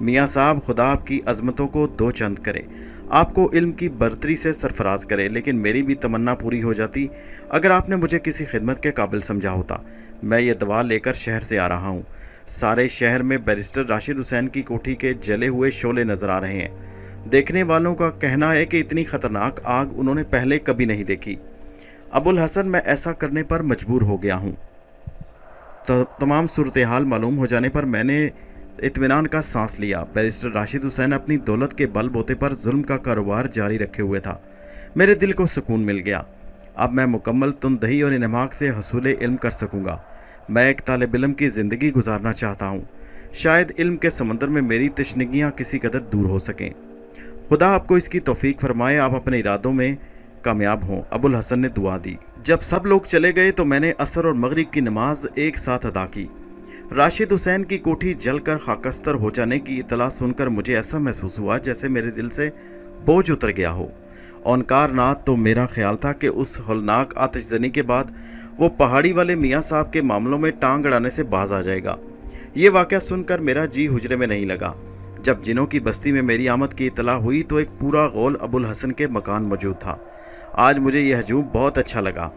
मियाँ साहब, खुदा आपकी अजमतों को दो चंद करे, आपको इल्म की बरतरी से सरफराज करे। लेकिन मेरी भी तमन्ना पूरी हो जाती अगर आपने मुझे किसी खिदमत के काबिल समझा होता। मैं ये दवा लेकर शहर से आ रहा हूँ। सारे शहर में बैरिस्टर राशिद हुसैन की कोठी के जले हुए शोले नजर आ रहे हैं। देखने वालों का कहना है कि इतनी खतरनाक आग उन्होंने पहले कभी नहीं देखी। अबुल हसन, मैं ऐसा करने पर मजबूर हो गया हूँ। तमाम सूरत हाल मालूम हो जाने पर मैंने इत्मीनान का सांस लिया। बैरिस्टर राशिद हुसैन अपनी दौलत के बल बोते पर जुल्म का कारोबार जारी रखे हुए था। मेरे दिल को सुकून मिल गया। अब मैं मुकम्मल तुनदही और इन्माक से हसूल इल्म कर सकूँगा। मैं एक तालिब इल्म की ज़िंदगी गुजारना चाहता हूँ। शायद इल्म के समंदर में मेरी तशनगियाँ किसी कदर दूर हो सकें। खुदा आपको इसकी तौफीक फरमाए, आप अपने इरादों में कामयाब हों। अबुल हसन ने दुआ दी। जब सब लोग चले गए तो मैंने असर और मगरिब की नमाज एक साथ अदा की। राशिद हुसैन की कोठी जलकर खाकस्तर हो जाने की इतला सुनकर मुझे ऐसा महसूस हुआ जैसे मेरे दिल से बोझ उतर गया हो। ओंकार नाथ, तो मेरा ख्याल था कि उस हौलनाक आतिशजनी के बाद वो पहाड़ी वाले मियाँ साहब के मामलों में टांग अड़ाने से बाज आ जाएगा। ये वाक़या सुनकर मेरा जी हुजरे में नहीं लगा। जब जिनों की बस्ती में मेरी आमद की इतला हुई तो एक पूरा गौल अबुल हसन के मकान मौजूद था। आज मुझे यह हजूम बहुत अच्छा लगा।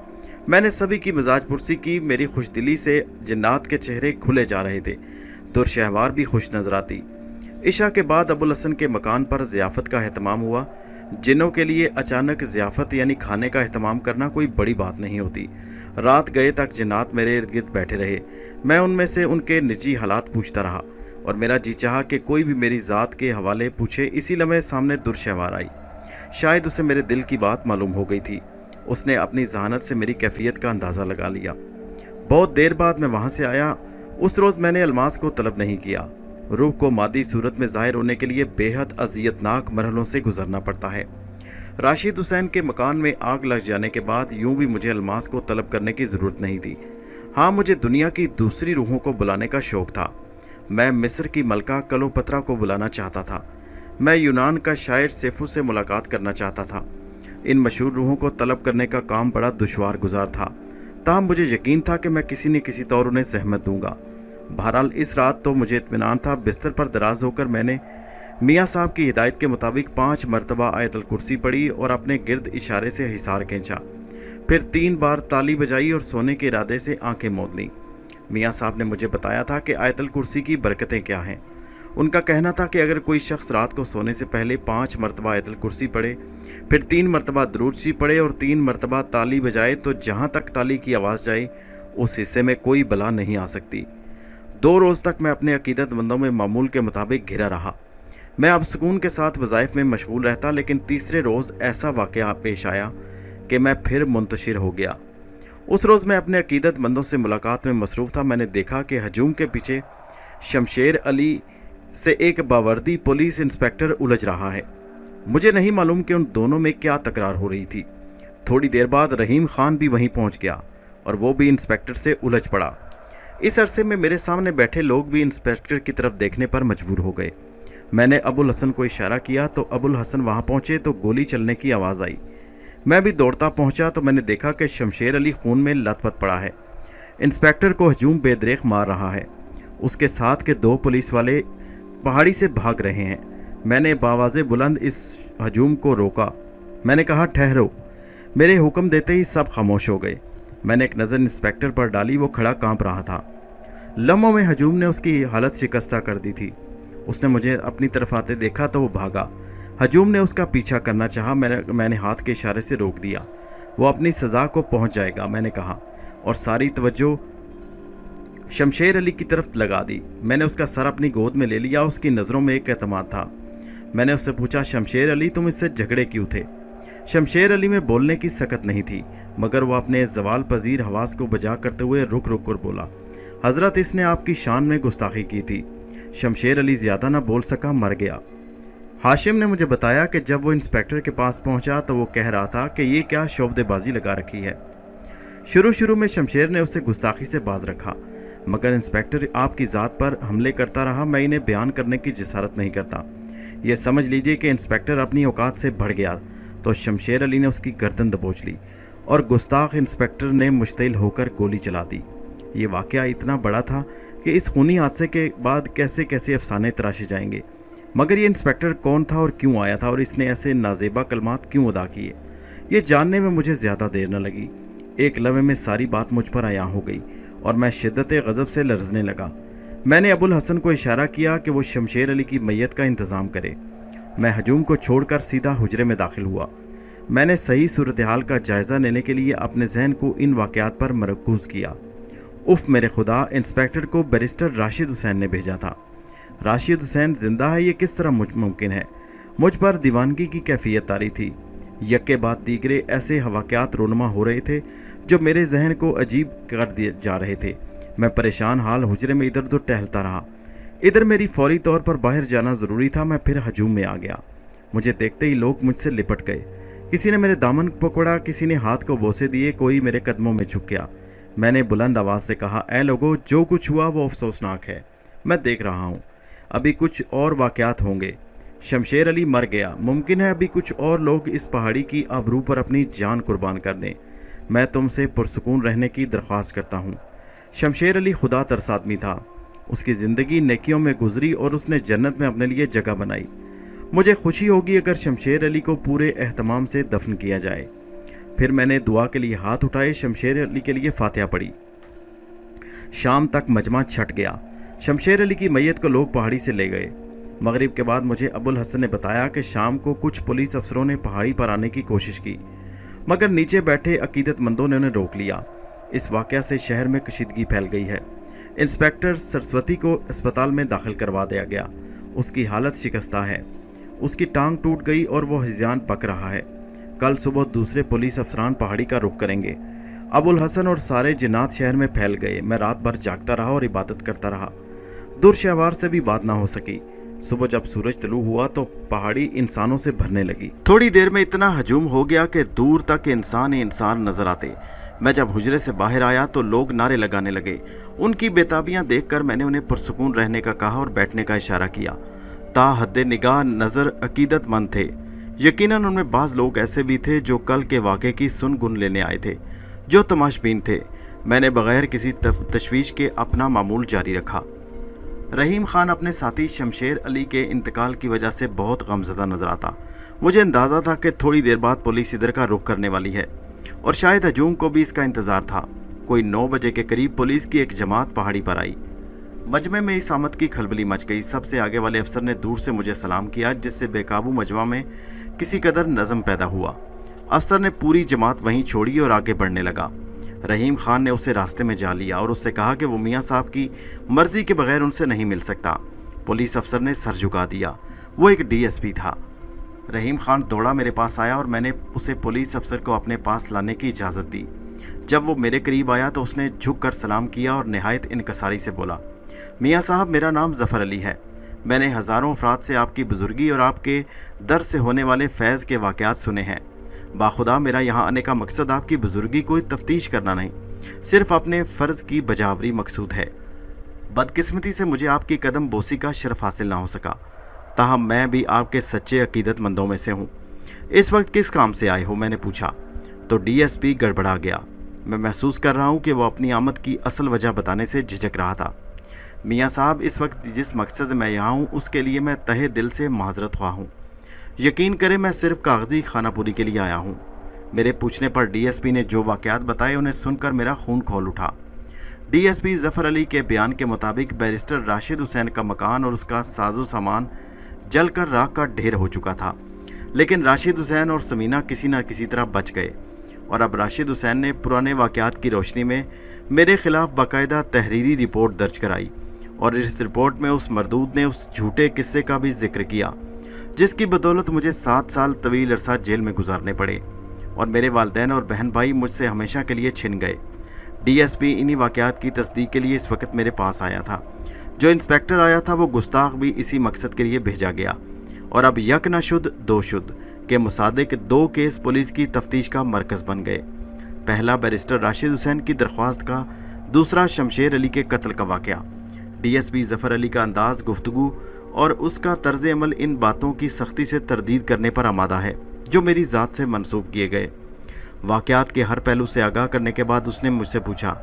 मैंने सभी की मिजाज पुरसी की। मेरी खुशदिली से जिन्नात के चेहरे खुले जा रहे थे। दुर्शहवार भी खुश नजर आती। इशा के बाद अबुल हसन के मकान पर ज़ियाफ़त का एहतमाम हुआ। जिन्नों के लिए अचानक ज़ियाफ़त यानी खाने का एहतमाम करना कोई बड़ी बात नहीं होती। रात गए तक जिन्नात मेरे इर्द गिर्द बैठे रहे। मैं उनमें से उनके निजी हालात पूछता रहा और मेरा जी चाहा कि कोई भी मेरी ज़ात के हवाले पूछे। इसी लम्हे सामने दुर्शहवार आई। शायद उसे मेरे दिल की बात मालूम हो गई थी। उसने अपनी जहानत से मेरी कैफियत का अंदाज़ा लगा लिया। बहुत देर बाद मैं वहाँ से आया। उस रोज़ मैंने अलमास को तलब नहीं किया। रूह को मादी सूरत में ज़ाहिर होने के लिए बेहद अज़ियतनाक मरहलों से गुजरना पड़ता है। राशिद हुसैन के मकान में आग लग जाने के बाद यूं भी मुझे अलमास को तलब करने की ज़रूरत नहीं थी। हाँ, मुझे दुनिया की दूसरी रूहों को बुलाने का शौक़ था। मैं मिस्र की मलका क्लोपत्रा को बुलाना चाहता था। मैं यूनान का शायर सेफू से मुलाकात करना चाहता था। इन मशहूर रूहों को तलब करने का काम बड़ा दुश्वार गुजार था, ताहम मुझे यकीन था कि मैं किसी न किसी तौर उन्हें सहमत दूंगा। बहरहाल इस रात तो मुझे इत्मीनान था। बिस्तर पर दराज होकर मैंने मियाँ साहब की हिदायत के मुताबिक 5 मरतबा आयतल कुर्सी पढ़ी और अपने गिर्द इशारे से हिसार खींचा। फिर 3 बार ताली बजाई और सोने के इरादे से आंखें मूंद लीं। मियाँ साहब ने मुझे बताया था कि आयतल कुर्सी की बरकतें क्या हैं। उनका कहना था कि अगर कोई शख्स रात को सोने से पहले 5 मरतबा आयतल कुर्सी पढ़े, फिर 3 मरतबा दुरूद शरीफ पढ़े और 3 मरतबा ताली बजाए तो जहाँ तक ताली की आवाज़ जाए उस हिस्से में कोई बला नहीं आ सकती। 2 रोज़ तक मैं अपने अकीदतमंदों में मामूल के मुताबिक घिरा रहा। मैं अब सुकून के साथ वज़ाइफ में मशगूल रहता, लेकिन तीसरे रोज़ ऐसा वाक़या पेश आया कि मैं फिर मुंतशिर हो गया। उस रोज़ मैं अपने अकीदतमंदों से मुलाकात में मसरूफ़ था। मैंने देखा कि हजूम के पीछे शमशेर अली से एक बावर्दी पुलिस इंस्पेक्टर उलझ रहा है। मुझे नहीं मालूम कि उन दोनों में क्या तकरार हो रही थी। थोड़ी देर बाद रहीम खान भी वहीं पहुंच गया और वो भी इंस्पेक्टर से उलझ पड़ा। इस अरसे में मेरे सामने बैठे लोग भी इंस्पेक्टर की तरफ देखने पर मजबूर हो गए। मैंने अबुल हसन को इशारा किया तो अबुल हसन वहां पहुंचे तो गोली चलने की आवाज़ आई। मैं भी दौड़ता पहुंचा तो मैंने देखा कि शमशेर अली खून में लथपथ पड़ा है। इंस्पेक्टर को हजूम बेदरेख मार रहा है। उसके साथ के 2 पुलिस वाले पहाड़ी से भाग रहे हैं। मैंने बावाज़े बुलंद इस हजूम को रोका। मैंने कहा, ठहरो। मेरे हुक्म देते ही सब खामोश हो गए। मैंने एक नज़र इंस्पेक्टर पर डाली। वो खड़ा कांप रहा था। लम्हों में हजूम ने उसकी हालत शिकस्ता कर दी थी। उसने मुझे अपनी तरफ आते देखा तो वो भागा। हजूम ने उसका पीछा करना चाहा। मैंने हाथ के इशारे से रोक दिया। वो अपनी सज़ा को पहुंच जाएगा, मैंने कहा, और सारी तवज्जो शमशेर अली की तरफ लगा दी। मैंने उसका सर अपनी गोद में ले लिया। उसकी नज़रों में एक एतमाद था। मैंने उससे पूछा, शमशेर अली, तुम इससे झगड़े क्यों थे? शमशेर अली में बोलने की सकत नहीं थी, मगर वह अपने जवाल पजीर हवास को बजा करते हुए रुक रुक कर बोला, हज़रत, इसने आपकी शान में गुस्ताखी की थी। शमशेर अली ज़्यादा ना बोल सका, मर गया। हाशिम ने मुझे बताया कि जब वो इंस्पेक्टर के पास पहुंचा तो वो कह रहा था कि ये क्या शोबदेबाजी लगा रखी है। शुरू में शमशेर ने उसे गुस्ताखी से बाज रखा, मगर इंस्पेक्टर आपकी ज़ात पर हमले करता रहा। मैं इन्हें बयान करने की जिसारत नहीं करता। ये समझ लीजिए कि इंस्पेक्टर अपनी औकात से बढ़ गया तो शमशेर अली ने उसकी गर्दन दबोच ली और गुस्ताख इंस्पेक्टर ने मुश्तिल होकर गोली चला दी। ये वाक़या इतना बड़ा था कि इस खूनी हादसे के बाद कैसे कैसे अफसाने तराशे जाएंगे। मगर ये इंस्पेक्टर कौन था और क्यों आया था और इसने ऐसे नाजेबा कलमात क्यों अदा किए, ये जानने में मुझे ज़्यादा देर न लगी। एक लम्हे में सारी बात मुझ पर आया हो गई और मैं शिद्दत गज़ब से लरज़ने लगा। मैंने अबुल हसन को इशारा किया कि वो शमशेर अली की मैयत का इंतज़ाम करे। मैं हजूम को छोड़कर सीधा हुजरे में दाखिल हुआ। मैंने सही सूरत हाल का जायज़ा लेने के लिए अपने जहन को इन वाक़यात पर मरकूज़ किया। उफ़ मेरे खुदा, इंस्पेक्टर को बैरिस्टर राशिद हुसैन ने भेजा था। राशिद हुसैन ज़िंदा है, ये किस तरह मुमकिन है? मुझ पर दीवानगी की कैफियत तारी थी। यक्के बाद दीगरे ऐसे वाक़यात रोनमा हो रहे थे जो मेरे जहन को अजीब कर दिए जा रहे थे। मैं परेशान हाल हुजरे में इधर उधर टहलता रहा। इधर मेरी फौरी तौर पर बाहर जाना ज़रूरी था। मैं फिर हजूम में आ गया। मुझे देखते ही लोग मुझसे लिपट गए। किसी ने मेरे दामन पकड़ा, किसी ने हाथ को बोसे दिए, कोई मेरे कदमों में झुक गया। मैंने बुलंद आवाज़ से कहा, ऐ लोगो, जो कुछ हुआ वो अफसोसनाक है। मैं देख रहा हूँ अभी कुछ और वाक़यात होंगे। शमशेर अली मर गया। मुमकिन है अभी कुछ और लोग इस पहाड़ी की आबरू पर अपनी जान कुर्बान कर दें। मैं तुमसे पुरसुकून रहने की दरख्वास्त करता हूँ। शमशेर अली खुदा तरस आदमी था। उसकी ज़िंदगी नेकियों में गुजरी और उसने जन्नत में अपने लिए जगह बनाई। मुझे खुशी होगी अगर शमशेर अली को पूरे एहतमाम से दफन किया जाए। फिर मैंने दुआ के लिए हाथ उठाए, शमशेर अली के लिए फातिहा पढ़ी। शाम तक मजमा छट गया। शमशेर अली की मैयत को लोग पहाड़ी से ले गए। मगरिब के बाद मुझे अबुल हसन ने बताया कि शाम को कुछ पुलिस अफसरों ने पहाड़ी पर आने की कोशिश की, मगर नीचे बैठे अकीदतमंदों ने उन्हें रोक लिया। इस वाक़या से शहर में कशीदगी फैल गई है। इंस्पेक्टर सरस्वती को अस्पताल में दाखिल करवा दिया गया। उसकी हालत शिकस्ता है। उसकी टांग टूट गई और वो हिज़ान पक रहा है। कल सुबह दूसरे पुलिस अफसरान पहाड़ी का रुख करेंगे। अबुल हसन और सारे जिन्नात शहर में फैल गए। मैं रात भर जागता रहा और इबादत करता रहा। दुर्शहवार से भी बात ना हो सकी। सुबह जब सूरज तलू हुआ तो पहाड़ी इंसानों से भरने लगी। थोड़ी देर में इतना हजूम हो गया कि दूर तक इंसान ही इंसान नजर आते। मैं जब हुजरे से बाहर आया तो लोग नारे लगाने लगे। उनकी बेताबियां देखकर मैंने उन्हें पुरसुकून रहने का कहा और बैठने का इशारा किया। ता हद्दे निगाह नज़र अकीदतमंद थे। यकीनन उनमें बाज़ लोग ऐसे भी थे जो कल के वाक़े की सुन गुन लेने आए थे, जो तमाशबीन थे। मैंने बग़ैर किसी तशवीश के अपना मामूल जारी रखा। रहीम खान अपने साथी शमशेर अली के इंतकाल की वजह से बहुत गमज़दा नज़र आता। मुझे अंदाज़ा था कि थोड़ी देर बाद पुलिस इधर का रुख करने वाली है और शायद हजूम को भी इसका इंतज़ार था। कोई 9 बजे के करीब पुलिस की एक जमात पहाड़ी पर आई। मजमे में इस आमद की खलबली मच गई। सबसे आगे वाले अफसर ने दूर से मुझे सलाम किया, जिससे बेकाबू मजमा में किसी कदर नज़म पैदा हुआ। अफसर ने पूरी जमात वहीं छोड़ी और आगे बढ़ने लगा। रहीम खान ने उसे रास्ते में जा लिया और उससे कहा कि वो मियाँ साहब की मर्ज़ी के बगैर उनसे नहीं मिल सकता। पुलिस अफसर ने सर झुका दिया। वो एक DSP था। रहीम खान दौड़ा मेरे पास आया और मैंने उसे पुलिस अफसर को अपने पास लाने की इजाज़त दी। जब वो मेरे करीब आया तो उसने झुक कर सलाम किया और नहायत इनकसारी से बोला, मियाँ साहब, मेरा नाम ज़फ़र अली है। मैंने हज़ारों अफराद से आपकी बुज़ुर्गी और आपके दर से होने वाले फैज़ के वाक़यात सुने हैं। बाखुदा मेरा यहाँ आने का मकसद आपकी बुज़ुर्गी कोई तफ्तीश करना नहीं, सिर्फ़ अपने फ़र्ज़ की बजावरी मकसूद है। बदकिस्मती से मुझे आपकी कदम बोसी का शरफ़ हासिल ना हो सका, ताहम मैं भी आपके सच्चे अकीदतमंदों में से हूँ। इस वक्त किस काम से आए हो, मैंने पूछा तो DSP गड़बड़ा गया। मैं महसूस कर रहा हूँ कि वो अपनी आमद की असल वजह बताने से झिझक रहा था। मियाँ साहब, इस वक्त जिस मकसद से मैं यहाँ हूँ उसके लिए मैं तहे दिल से माजरत ख्वाह हूँ। यकीन करें, मैं सिर्फ कागजी खानापुरी के लिए आया हूँ। मेरे पूछने पर DSP ने जो वाक़यात बताए उन्हें सुनकर मेरा खून खौल उठा। DSP ज़फ़र अली के बयान के मुताबिक बैरिस्टर राशिद हुसैन का मकान और उसका साजो सामान जलकर राख का ढेर हो चुका था, लेकिन राशिद हुसैन और समीना किसी न किसी तरह बच गए। और अब राशिद हुसैन ने पुराने वाक़यात की रोशनी में मेरे ख़िलाफ़ बाकायदा तहरीरी रिपोर्ट दर्ज कराई और इस रिपोर्ट में उस मरदूद ने उस झूठे किस्से का भी जिक्र किया जिसकी बदौलत मुझे 7 साल तवील अरसा जेल में गुजारने पड़े और मेरे वालिदैन और बहन भाई मुझसे हमेशा के लिए छिन गए। DSP इन्हीं वाक़यात की तस्दीक के लिए इस वक्त मेरे पास आया था। जो इंस्पेक्टर आया था वो गुस्ताख भी इसी मकसद के लिए भेजा गया और अब यक न शुद्ध दो शुद्ध के मुसादिक 2 केस पुलिस की तफ्तीश का मरकज़ बन गए। पहला बैरिस्टर राशिद हुसैन की दरख्वास्त का, दूसरा शमशेर अली के कत्ल का वाक़या। DSP ज़फ़र अली का अंदाज़ गुफ्तगू और उसका तर्ज़ अमल इन बातों की सख्ती से तरदीद करने पर आमादा है जो मेरी ज़ात से मंसूब किए गए। वाक़यात के हर पहलू से आगाह करने के बाद उसने मुझसे पूछा,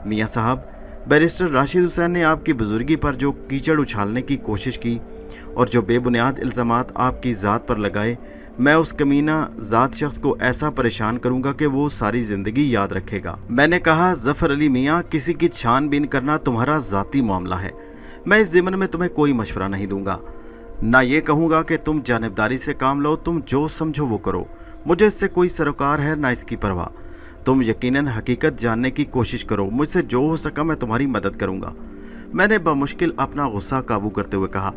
मियाँ साहब, बैरिस्टर राशिद हुसैन ने आपकी बुज़ुर्गी पर जो कीचड़ उछालने की कोशिश की और जो बेबुनियाद इल्ज़ामात आपकी ज़ात पर लगाए, मैं उस कमीना ज़ात शख्स को ऐसा परेशान करूंगा कि वो सारी ज़िंदगी याद रखेगा। मैंने कहा, ज़फ़र अली मियाँ, किसी की छानबीन करना तुम्हारा ज़ाती मामला है। मैं इस ज़िम्न में तुम्हें कोई मशवरा नहीं दूंगा, ना ये कहूँगा कि तुम जानिबदारी से काम लो। तुम जो समझो वो करो, मुझे इससे कोई सरोकार है ना इसकी परवाह। तुम यकीनन हकीकत जानने की कोशिश करो, मुझसे जो हो सका मैं तुम्हारी मदद करूँगा। मैंने बमुश्किल अपना गुस्सा काबू करते हुए कहा,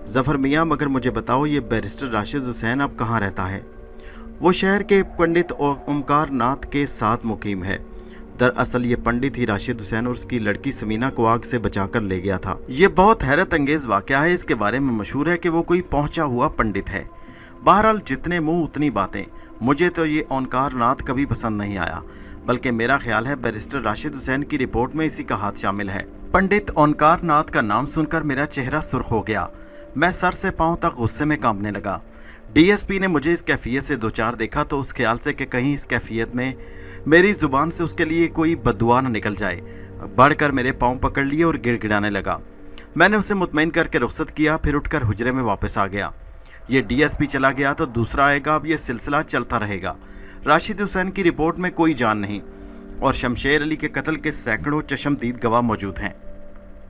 ज़फ़र मियाँ, मगर मुझे बताओ, ये बैरिस्टर राशिद हुसैन अब कहाँ रहता है? वो शहर के पंडित ओमकार नाथ के साथ मुकीम है। दरअसल ये पंडित ही राशिद हुसैन और उसकी लड़की समीना को आग से बचाकर ले गया था। ये बहुत हैरत अंगेज़ वाक़या है। इसके बारे में मशहूर है कि वो कोई पहुंचा हुआ पंडित है। बहरहाल, जितने मुंह उतनी बातें। मुझे तो ये ओमकार नाथ कभी पसंद नहीं आया, बल्कि मेरा ख्याल है बैरिस्टर राशिद हुसैन की रिपोर्ट में इसी का हाथ शामिल है। पंडित ओमकार नाथ का नाम सुनकर मेरा चेहरा सुर्ख हो गया। मैं सर से पांव तक गुस्से में कांपने लगा। DSP ने मुझे इस कैफियत से दो चार देखा तो उस ख्याल से कि कहीं इस कैफियत में मेरी ज़ुबान से उसके लिए कोई बद्दुआ न निकल जाए, बढ़कर मेरे पांव पकड़ लिए और गिड़गिड़ाने लगा। मैंने उसे मुतमईन करके रुखसत किया, फिर उठकर हुजरे में वापस आ गया। ये DSP चला गया तो दूसरा आएगा, अब ये सिलसिला चलता रहेगा। राशिद हुसैन की रिपोर्ट में कोई जान नहीं और शमशेर अली के कत्ल के सैकड़ों चश्मदीद गवाह मौजूद हैं।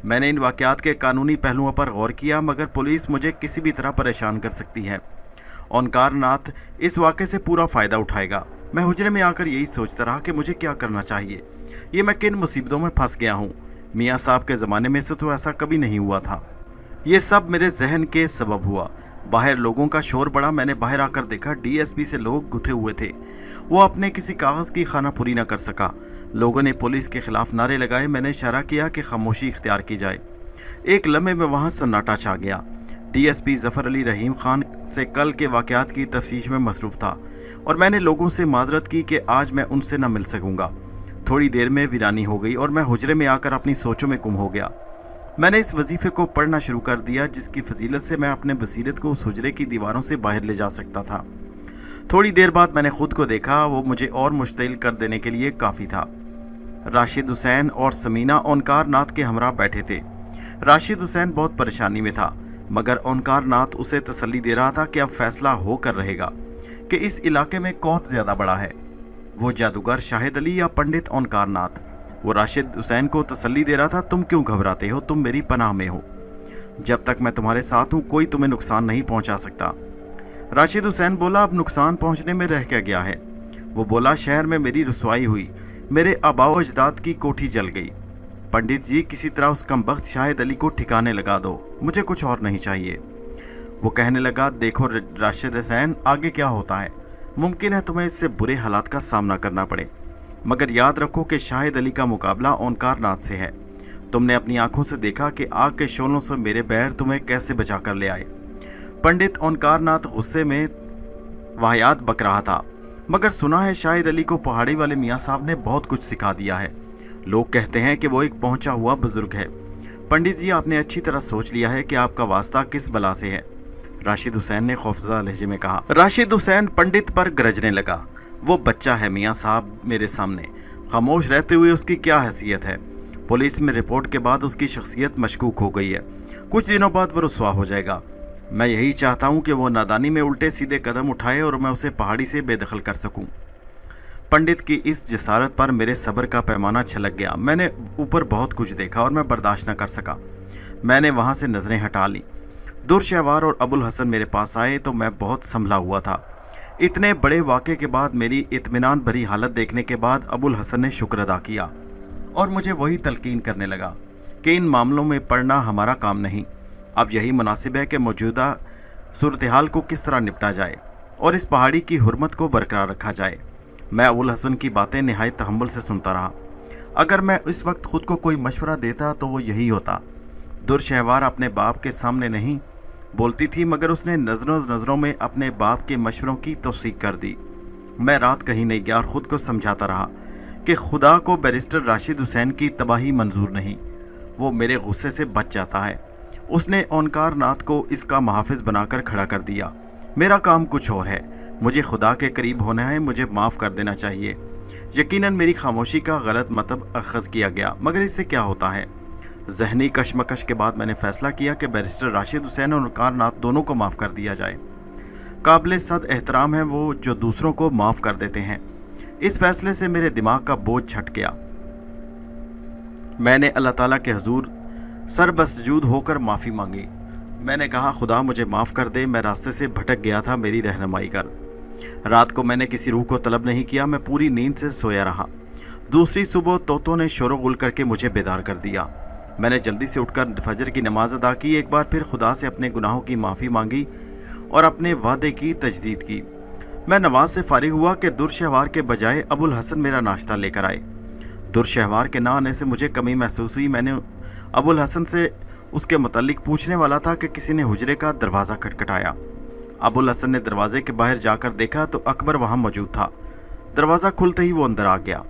मैंने इन वाक़यात के कानूनी पहलुओं पर गौर किया, मगर पुलिस मुझे किसी भी तरह परेशान कर सकती है। ओमकार नाथ इस वाक़े से पूरा फ़ायदा उठाएगा। मैं हुजरे में आकर यही सोचता रहा कि मुझे क्या करना चाहिए। ये मैं किन मुसीबतों में फंस गया हूँ। मियाँ साहब के ज़माने में से तो ऐसा कभी नहीं हुआ था। ये सब मेरे जहन के सबब हुआ। बाहर लोगों का शोर बढ़ा। मैंने बाहर आकर देखा DSP से लोग गुथे हुए थे। वो अपने किसी कागज़ की खानापुरी न कर सका। लोगों ने पुलिस के खिलाफ नारे लगाए। मैंने इशारा किया कि खामोशी इख्तियार की जाए। एक लम्हे में वहाँ सन्नाटा छा गया। DSP ज़फ़र अली रहीम खान से कल के वाक़यात की तफ्तीश में मसरूफ़ था और मैंने लोगों से माजरत की कि आज मैं उनसे न मिल सकूँगा। थोड़ी देर में वीरानी हो गई और मैं हुजरे में आकर अपनी सोचों में गुम हो गया। मैंने इस वजीफे को पढ़ना शुरू कर दिया, जिसकी फजीलत से मैं अपने बसीरत को उस हुजरे की दीवारों से बाहर ले जा सकता था। थोड़ी देर बाद मैंने खुद को देखा, वो मुझे और मुश्तिल कर देने के लिए काफ़ी था। राशिद हुसैन और समीना ओंकार नाथ के हमरा बैठे थे। राशिद हुसैन बहुत परेशानी में था, मगर ओंकार नाथ उसे तसल्ली दे रहा था कि अब फैसला होकर रहेगा कि इस इलाके में कौन ज़्यादा बड़ा है, वो जादूगर शाहिद अली या पंडित ओंकार नाथ। वो राशिद हुसैन को तसल्ली दे रहा था, तुम क्यों घबराते हो, तुम मेरी पनाह में हो। जब तक मैं तुम्हारे साथ हूँ कोई तुम्हें नुकसान नहीं पहुँचा सकता। राशिद हुसैन बोला, अब नुकसान पहुँचने में रह क्या गया है। वो बोला, शहर में मेरी रुसवाई हुई, मेरे आबाओ अजदाद की कोठी जल गई। पंडित जी, किसी तरह उस कमबख्त शाहिद अली को ठिकाने लगा दो, मुझे कुछ और नहीं चाहिए। वो कहने लगा, देखो राशिद हुसैन, आगे क्या होता है, मुमकिन है तुम्हें इससे बुरे हालात का सामना करना पड़े, मगर याद रखो कि शाहिद अली का मुकाबला ओंकार नाथ से है। तुमने अपनी आंखों से देखा कि आग के शोलों से मेरे बैर तुम्हें कैसे बचा कर ले आए। पंडित ओंकार नाथ गुस्से में वाहियात बक रहा था, मगर सुना है शाहिद अली को पहाड़ी वाले मियाँ साहब ने बहुत कुछ सिखा दिया है। लोग कहते हैं कि वो एक पहुंचा हुआ बुजुर्ग है। पंडित जी, आपने अच्छी तरह सोच लिया है कि आपका वास्ता किस बला से है, राशिद हुसैन ने खौफजदा लहजे में कहा। राशिद हुसैन पंडित पर गरजने लगा, वो बच्चा है मियाँ साहब, मेरे सामने खामोश रहते हुए उसकी क्या हैसियत है। पुलिस में रिपोर्ट के बाद उसकी शख्सियत मशकूक हो गई है, कुछ दिनों बाद वो रुसवा हो जाएगा। मैं यही चाहता हूँ कि वो नादानी में उल्टे सीधे कदम उठाए और मैं उसे पहाड़ी से बेदखल कर सकूँ। पंडित की इस जसारत पर मेरे सब्र का पैमाना छलक गया। मैंने ऊपर बहुत कुछ देखा और मैं बर्दाश्त न कर सका। मैंने वहाँ से नज़रें हटा ली। दुरशहवार और अबुल हसन मेरे पास आए तो मैं बहुत संभला हुआ था। इतने बड़े वाक़े के बाद, मेरी इत्मीनान भरी हालत देखने के बाद अबुल हसन ने शुक्र अदा किया और मुझे वही तलकीन करने लगा कि इन मामलों में पढ़ना हमारा काम नहीं। अब यही मुनासिब है कि मौजूदा सूरत हाल को किस तरह निपटा जाए और इस पहाड़ी की हुर्मत को बरकरार रखा जाए। मैं अबुल हसन की बातें निहायत तहम्मुल से सुनता रहा। अगर मैं इस वक्त खुद को कोई मशवरा देता तो वो यही होता। दुरशहवार अपने बाप के सामने नहीं बोलती थी, मगर उसने नज़रों में अपने बाप के मशवरों की तौसीक कर दी। मैं रात कहीं नहीं गया और ख़ुद को समझाता रहा कि खुदा को बैरिस्टर राशिद हुसैन की तबाही मंजूर नहीं, वो मेरे गुस्से से बच जाता है। उसने ओंकार नाथ को इसका मुहाफ़िज़ बनाकर खड़ा कर दिया। मेरा काम कुछ और है, मुझे खुदा के करीब होना है, मुझे माफ़ कर देना चाहिए। यकीनन मेरी खामोशी का गलत मतलब अखज़ किया गया, मगर इससे क्या होता है। जहनी कशमकश के बाद मैंने फ़ैसला किया कि बैरिस्टर राशिद हुसैन और ओंकार नाथ दोनों को माफ़ कर दिया जाए। काबिल सद एहतराम है वो जो दूसरों को माफ़ कर देते हैं। इस फैसले से मेरे दिमाग का बोझ छट गया। मैंने अल्लाह ताला के हुजूर सर बसजूद होकर माफ़ी मांगी। मैंने कहा, खुदा मुझे माफ़ कर दे, मैं रास्ते से भटक गया था, मेरी रहनुमाई कर। रात को मैंने किसी रूह को तलब नहीं किया, मैं पूरी नींद से सोया रहा। दूसरी सुबह तोतों ने शोर गुल करके मुझे बेदार कर दिया। मैंने जल्दी से उठकर फजर की नमाज अदा की, एक बार फिर खुदा से अपने गुनाहों की माफ़ी मांगी और अपने वादे की तजदीद की। मैं नमाज से फारिग हुआ कि दुरशहवार के बजाय अबुल हसन मेरा नाश्ता लेकर आए। दुरशहवार के ना आने से मुझे कमी महसूस हुई। मैंने अबुल हसन से उसके मुतालिक पूछने वाला था कि किसी ने हुजरे का दरवाज़ा खटखटाया। अबुल हसन ने दरवाजे के बाहर जाकर देखा तो अकबर वहाँ मौजूद था। दरवाज़ा खुलते ही वो अंदर आ गया।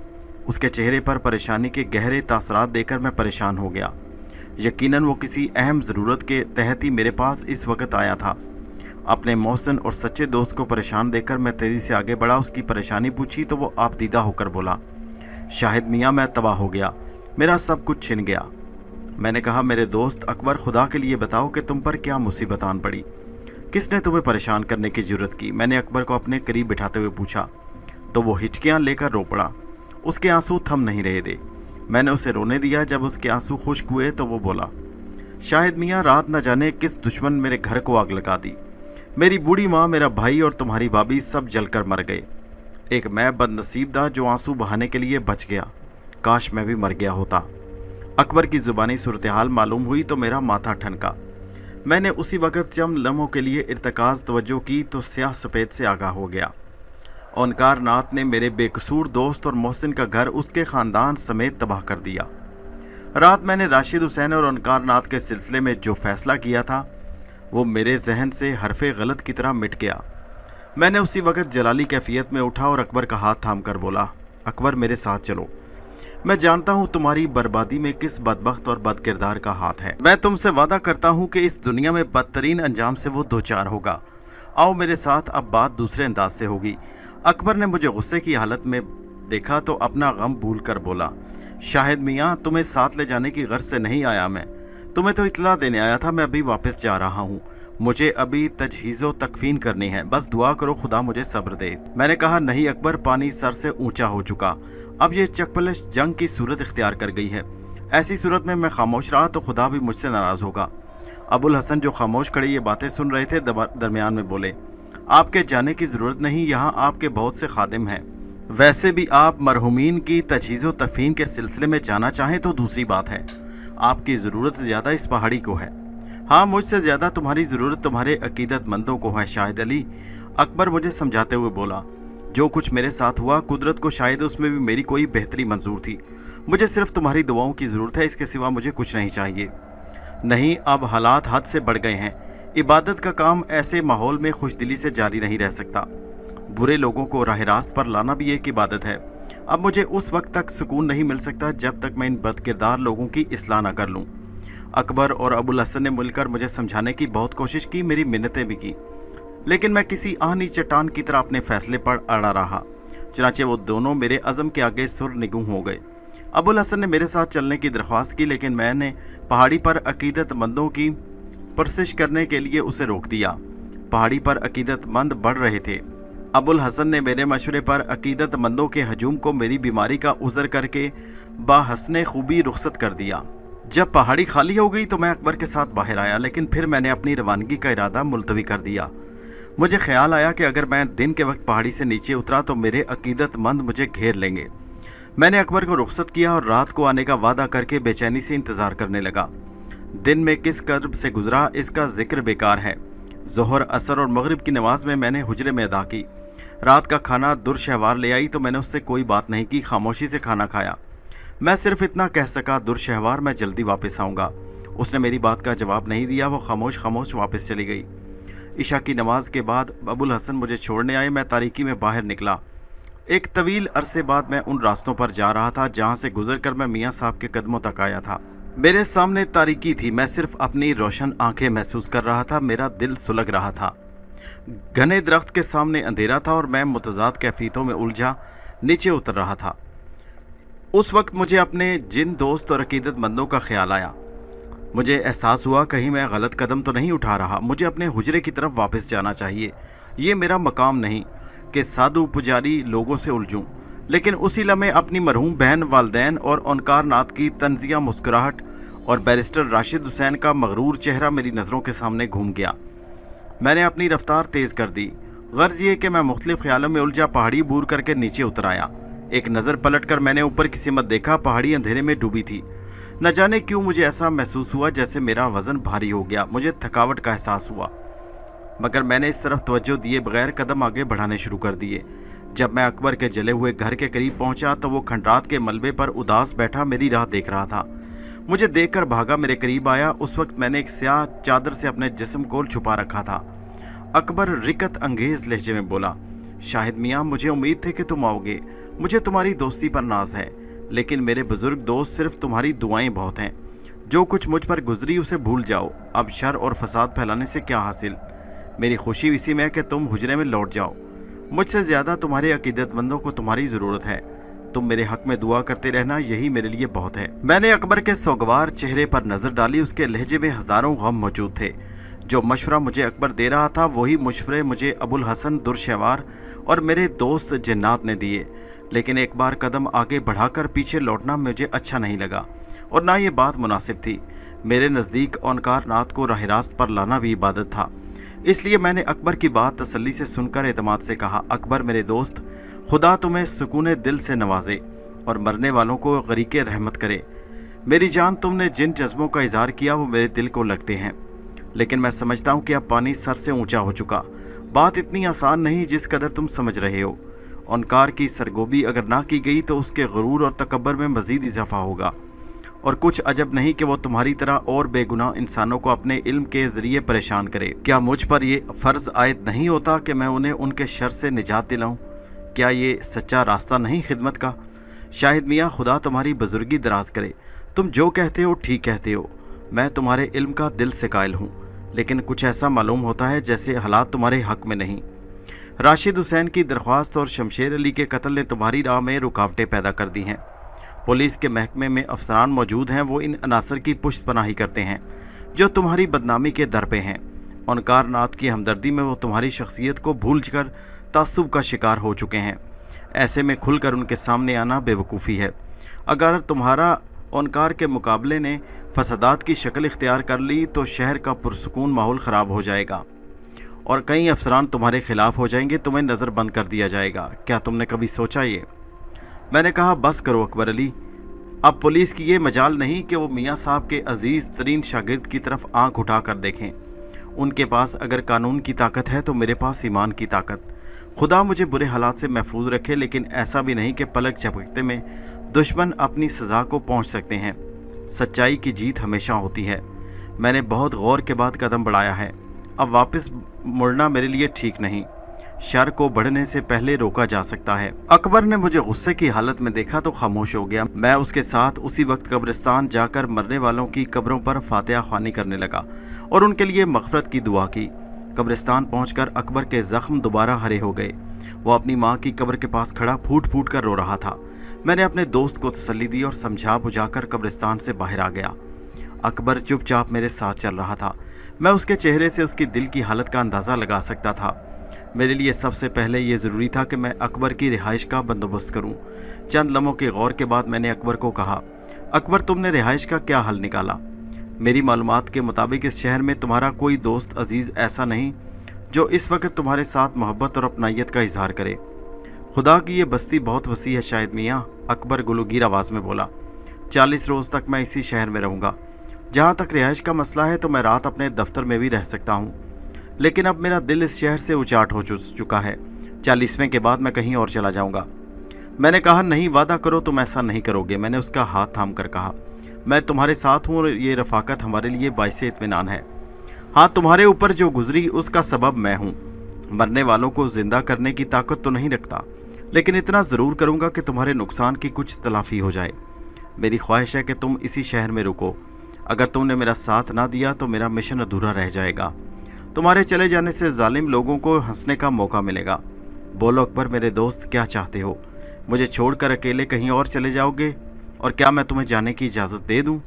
उसके चेहरे पर परेशानी के गहरे तासरात देकर मैं परेशान हो गया। यकीनन वो किसी अहम ज़रूरत के तहत ही मेरे पास इस वक्त आया था। अपने मोहसिन और सच्चे दोस्त को परेशान देखकर मैं तेज़ी से आगे बढ़ा। उसकी परेशानी पूछी तो वो आपदीदा होकर बोला, शाहिद मियाँ, मैं तबाह हो गया, मेरा सब कुछ छिन गया। मैंने कहा, मेरे दोस्त अकबर, खुदा के लिए बताओ कि तुम पर क्या मुसीबत आन पड़ी, किसने तुम्हें परेशान करने की ज़रूरत की। मैंने अकबर को अपने करीब बिठाते हुए पूछा तो वो हिचकियाँ लेकर रो पड़ा। उसके आंसू थम नहीं रहे थे। मैंने उसे रोने दिया। जब उसके आंसू खुश्क हुए तो वो बोला, शाहिद मियाँ, रात न जाने किस दुश्मन मेरे घर को आग लगा दी। मेरी बूढ़ी माँ, मेरा भाई और तुम्हारी भाभी सब जलकर मर गए। एक मैं बदनसीब था जो आंसू बहाने के लिए बच गया। काश मैं भी मर गया होता। अकबर की ज़ुबानी सूरत हाल मालूम हुई तो मेरा माथा ठनका। मैंने उसी वक़्त चंद लम्हों के लिए इर्तकाज़ तवज्जो की तो स्याह सफ़ेद से आगाह हो गया। ओंकार नाथ ने मेरे बेकसूर दोस्त और मोहसिन का घर उसके ख़ानदान समेत तबाह कर दिया। रात मैंने राशिद हुसैन और ओंकार नाथ के सिलसिले में जो फ़ैसला किया था वो मेरे जहन से हरफ़े गलत की तरह मिट गया। मैंने उसी वक़्त जलाली कैफियत में उठा और अकबर का हाथ थाम कर बोला, अकबर, मेरे साथ चलो। मैं जानता हूँ तुम्हारी बर्बादी में किस बदबख्त और बदकिरदार का हाथ है। मैं तुमसे वादा करता हूँ कि इस दुनिया में बदतरीन अंजाम से वो दो चार होगा। आओ मेरे साथ, अब बात दूसरे अंदाज से होगी। अकबर ने मुझे गुस्से की हालत में देखा तो अपना गम भूल कर बोला, शाहिद मियाँ, तुम्हें साथ ले जाने की गर्ज से नहीं आया मैं, तुम्हें तो इत्तला देने आया था। मैं अभी वापस जा रहा हूँ, मुझे अभी तजहीज़ो तकफीन करनी है, बस दुआ करो खुदा मुझे सब्र दे। मैंने कहा, नहीं अकबर, पानी सर से ऊंचा हो चुका, अब ये चकपलश जंग की सूरत इख्तियार कर गई है। ऐसी सूरत में मैं खामोश रहा तो खुदा भी मुझसे नाराज़ होगा। अबुल हसन जो खामोश खड़े ये बातें सुन रहे थे दरमियान में बोले, आपके जाने की ज़रूरत नहीं, यहाँ आपके बहुत से खादिम हैं। वैसे भी आप मरहुमीन की तजहीज़ो तकफीन के सिलसिले में जाना चाहें तो दूसरी बात है, आपकी ज़रूरत ज़्यादा इस पहाड़ी को है। हाँ, मुझसे ज़्यादा तुम्हारी ज़रूरत तुम्हारे अकीदतमंदों को है शाहिद अली। अकबर मुझे समझाते हुए बोला, जो कुछ मेरे साथ हुआ कुदरत को शायद उसमें भी मेरी कोई बेहतरी मंजूर थी। मुझे सिर्फ तुम्हारी दुआओं की ज़रूरत है, इसके सिवा मुझे कुछ नहीं चाहिए। नहीं, अब हालात हद से बढ़ गए हैं। इबादत का काम ऐसे माहौल में खुशदिली से जारी नहीं रह सकता। बुरे लोगों को राह रास्त पर लाना भी एक इबादत है। अब मुझे उस वक्त तक सुकून नहीं मिल सकता जब तक मैं इन बदकिरदार लोगों की इस्लाह न कर लूँ। अकबर और अबुल हसन ने मिलकर मुझे समझाने की बहुत कोशिश की, मेरी मिन्नतें भी की, लेकिन मैं किसी आहनी चट्टान की तरह अपने फैसले पर अड़ा रहा। चनाचे वो दोनों मेरे अज़म के आगे सुर निगूं हो गए। अबुल हसन ने मेरे साथ चलने की दरख्वास्त की, लेकिन मैंने पहाड़ी पर अकीदतमंदों की परसिश करने के लिए उसे रोक दिया। पहाड़ी पर अकीदतमंद बढ़ रहे थे। अबुल हसन ने मेरे मशवरे पर अकीदतमंदों के हजूम को मेरी बीमारी का उज़र करके बाहसने खूबी रुखसत कर दिया। जब पहाड़ी खाली हो गई तो मैं अकबर के साथ बाहर आया, लेकिन फिर मैंने अपनी रवानगी का इरादा मुलतवी कर दिया। मुझे ख्याल आया कि अगर मैं दिन के वक्त पहाड़ी से नीचे उतरा तो मेरे अकीदतमंद मुझे घेर लेंगे। मैंने अकबर को रुखसत किया और रात को आने का वादा करके बेचैनी से इंतज़ार करने लगा। दिन में किस कर्ब से गुजरा इसका जिक्र बेकार है। ज़ोहर, असर और मगरिब की नमाज में मैंने हुजरे में अदा की। रात का खाना दुरशहवार ले आई तो मैंने उससे कोई बात नहीं की, खामोशी से खाना खाया। मैं सिर्फ इतना कह सका, दुरशहवार, मैं जल्दी वापस आऊँगा। उसने मेरी बात का जवाब नहीं दिया, वो खामोश खामोश वापस चली गई। इशा की नमाज के बाद अबुल हसन मुझे छोड़ने आए। मैं तारीकी में बाहर निकला। एक तवील अरसे बाद मैं उन रास्तों पर जा रहा था जहाँ से गुजर कर मैं मियाँ साहब के कदमों तक आया था। मेरे सामने तारीकी थी, मैं सिर्फ अपनी रोशन आंखें महसूस कर रहा था। मेरा दिल सुलग रहा था। घने दरख्त के सामने अंधेरा था और मैं मुतज़ाद कैफियतों में उलझा नीचे उतर रहा था। उस वक्त मुझे अपने जिन दोस्त और अकीदतमंदों का ख्याल आया। मुझे एहसास हुआ कहीं मैं गलत कदम तो नहीं उठा रहा। मुझे अपने हुजरे की तरफ वापस जाना चाहिए। ये मेरा मकाम नहीं कि साधु पुजारी लोगों से उलझूं। लेकिन उसी लम्हे अपनी मरहूम बहन, वालदैन और उनकार नात की तंजिया मुस्कुराहट और बैरिस्टर राशिद हुसैन का मगरूर चेहरा मेरी नज़रों के सामने घूम गया। मैंने अपनी रफ्तार तेज़ कर दी। गर्ज ये कि मैं मुख्तलिफ ख्यालों में उलझा पहाड़ी बूर करके नीचे उतर आया। एक नज़र पलट कर मैंने ऊपर की सिमत देखा। पहाड़ी अंधेरे में डूबी थी। न जाने क्यों मुझे ऐसा महसूस हुआ जैसे मेरा वज़न भारी हो गया। मुझे थकावट का एहसास हुआ, मगर मैंने इस तरफ तवज्जो दिए बगैर कदम आगे बढ़ाने शुरू कर दिए। जब मैं अकबर के जले हुए घर के करीब पहुंचा तो वो खंडरात के मलबे पर उदास बैठा मेरी राह देख रहा था। मुझे देखकर भागा, मेरे करीब आया। उस वक्त मैंने एक स्याह चादर से अपने जिस्म को छुपा रखा था। अकबर रिकत अंगेज़ लहजे में बोला, शाहिद मियाँ, मुझे उम्मीद थी कि तुम आओगे। मुझे तुम्हारी दोस्ती पर नाज है, लेकिन मेरे बुजुर्ग दोस्त, सिर्फ तुम्हारी दुआएं बहुत हैं। जो कुछ मुझ पर गुजरी उसे भूल जाओ। अब शर और फसाद फैलाने से क्या हासिल। मेरी खुशी इसी में है कि तुम हुजरे में लौट जाओ। मुझसे ज़्यादा तुम्हारे अकीदतमंदों को तुम्हारी ज़रूरत है। तुम मेरे हक में दुआ करते रहना, यही मेरे लिए बहुत है। मैंने अकबर के सोगवार चेहरे पर नज़र डाली। उसके लहजे में हज़ारों गम मौजूद थे। जो मशवरा मुझे अकबर दे रहा था वही मशवरे मुझे अबुल हसन दुरशहवार और मेरे दोस्त जिन्नात ने दिए। लेकिन एक बार कदम आगे बढ़ाकर पीछे लौटना मुझे अच्छा नहीं लगा और ना ये बात मुनासिब थी। मेरे नज़दीक ओनकार नात को राह रास्त पर लाना भी इबादत था। इसलिए मैंने अकबर की बात तसल्ली से सुनकर एतमाद से कहा, अकबर मेरे दोस्त, खुदा तुम्हें सुकून दिल से नवाजे और मरने वालों को गरीक़े रहमत करे। मेरी जान, तुमने जिन जज्बों का इज़हार किया वो मेरे दिल को लगते हैं, लेकिन मैं समझता हूँ कि अब पानी सर से ऊंचा हो चुका। बात इतनी आसान नहीं जिस कदर तुम समझ रहे हो। ओनकार की सरगोबी अगर ना की गई तो उसके गुरूर और तकब्बर में मज़ीद इजाफा होगा। और कुछ अजब नहीं कि वो तुम्हारी तरह और बेगुनाह इंसानों को अपने इल्म के ज़रिए परेशान करे। क्या मुझ पर ये फ़र्ज़ आयद नहीं होता कि मैं उन्हें उनके शर से निजात दिलाऊं? क्या ये सच्चा रास्ता नहीं खिदमत का? शाहिद मियाँ, खुदा तुम्हारी बुजुर्गी दराज करे। तुम जो कहते हो ठीक कहते हो। मैं तुम्हारे इल्म का दिल से कायल हूँ, लेकिन कुछ ऐसा मालूम होता है जैसे हालात तुम्हारे हक में नहीं। राशिद हुसैन की दरख्वास्त और शमशेर अली के कत्ल ने तुम्हारी राह में रुकावटें पैदा कर दी हैं। पुलिस के महकमे में अफसरान मौजूद हैं, वो इन अनासर की पुष्ट पनाही करते हैं जो तुम्हारी बदनामी के दर पे हैं। उनकार नात की हमदर्दी में वो तुम्हारी शख्सियत को भूल कर तासुब का शिकार हो चुके हैं। ऐसे में खुलकर उनके सामने आना बेवकूफ़ी है। अगर तुम्हारा उनकार के मुकाबले ने फसादात की शक्ल इख्तियार कर ली तो शहर का पुरसुकून माहौल ख़राब हो जाएगा और कई अफसरान तुम्हारे खिलाफ हो जाएंगे, तुम्हें नज़र बंद कर दिया जाएगा। क्या तुमने कभी सोचा ये? मैंने कहा, बस करो अकबर अली, अब पुलिस की ये मजाल नहीं कि वो मियाँ साहब के अजीज़ तरीन शागिर्द की तरफ आंख उठा कर देखें। उनके पास अगर कानून की ताकत है तो मेरे पास ईमान की ताकत। खुदा मुझे बुरे हालात से महफूज रखे, लेकिन ऐसा भी नहीं कि पलक झपकते में दुश्मन अपनी सज़ा को पहुंच सकते हैं। सच्चाई की जीत हमेशा होती है। मैंने बहुत गौर के बाद कदम बढ़ाया है। अब वापस मुड़ना मेरे लिए ठीक नहीं। शर को बढ़ने से पहले रोका जा सकता है। अकबर ने मुझे गुस्से की हालत में देखा तो खामोश हो गया। मैं उसके साथ उसी वक्त कब्रिस्तान जाकर मरने वालों की कब्रों पर फातिहा ख्वानी करने लगा और उनके लिए मग़फ़रत की दुआ की। कब्रिस्तान पहुंचकर अकबर के ज़ख्म दोबारा हरे हो गए। वो अपनी माँ की कब्र के पास खड़ा फूट फूट कर रो रहा था। मैंने अपने दोस्त को तसल्ली दी और समझा बुझाकर कब्रिस्तान से बाहर आ गया। अकबर चुपचाप मेरे साथ चल रहा था। मैं उसके चेहरे से उसकी दिल की हालत का अंदाज़ा लगा सकता था। मेरे लिए सबसे पहले ये ज़रूरी था कि मैं अकबर की रिहाइश का बंदोबस्त करूं। चंद लम्हों के गौर के बाद मैंने अकबर को कहा, अकबर, तुमने रिहाइश का क्या हल निकाला? मेरी मालूमात के मुताबिक इस शहर में तुम्हारा कोई दोस्त अजीज़ ऐसा नहीं जो इस वक्त तुम्हारे साथ मोहब्बत और अपनायत का इजहार करे। खुदा की ये बस्ती बहुत वसी है शाहिद मियाँ, अकबर गुलूगीर आवाज़ में बोला। 40 रोज़ तक मैं इसी शहर में रहूँगा। जहाँ तक रिहाइश का मसला है तो मैं रात अपने दफ्तर में भी रह सकता हूँ, लेकिन अब मेरा दिल इस शहर से उचाट हो चुका है। 40वें के बाद मैं कहीं और चला जाऊँगा। मैंने कहा, नहीं, वादा करो तुम ऐसा नहीं करोगे। मैंने उसका हाथ थाम कर कहा, मैं तुम्हारे साथ हूँ और ये रफ़ाकत हमारे लिए बाइसे इत्मीनान है। हाँ, तुम्हारे ऊपर जो गुजरी उसका सबब मैं हूँ। मरने वालों को ज़िंदा करने की ताकत तो नहीं रखता, लेकिन इतना ज़रूर करूँगा कि तुम्हारे नुकसान की कुछ तलाफ़ी हो जाए। मेरी ख्वाहिश है कि तुम इसी शहर में रुको। अगर तुमने मेरा साथ ना दिया तो मेरा मिशन अधूरा रह जाएगा। तुम्हारे चले जाने से जालिम लोगों को हंसने का मौका मिलेगा। बोलो अकबर, मेरे दोस्त, क्या चाहते हो? मुझे छोड़कर अकेले कहीं और चले जाओगे? और क्या मैं तुम्हें जाने की इजाज़त दे दूं?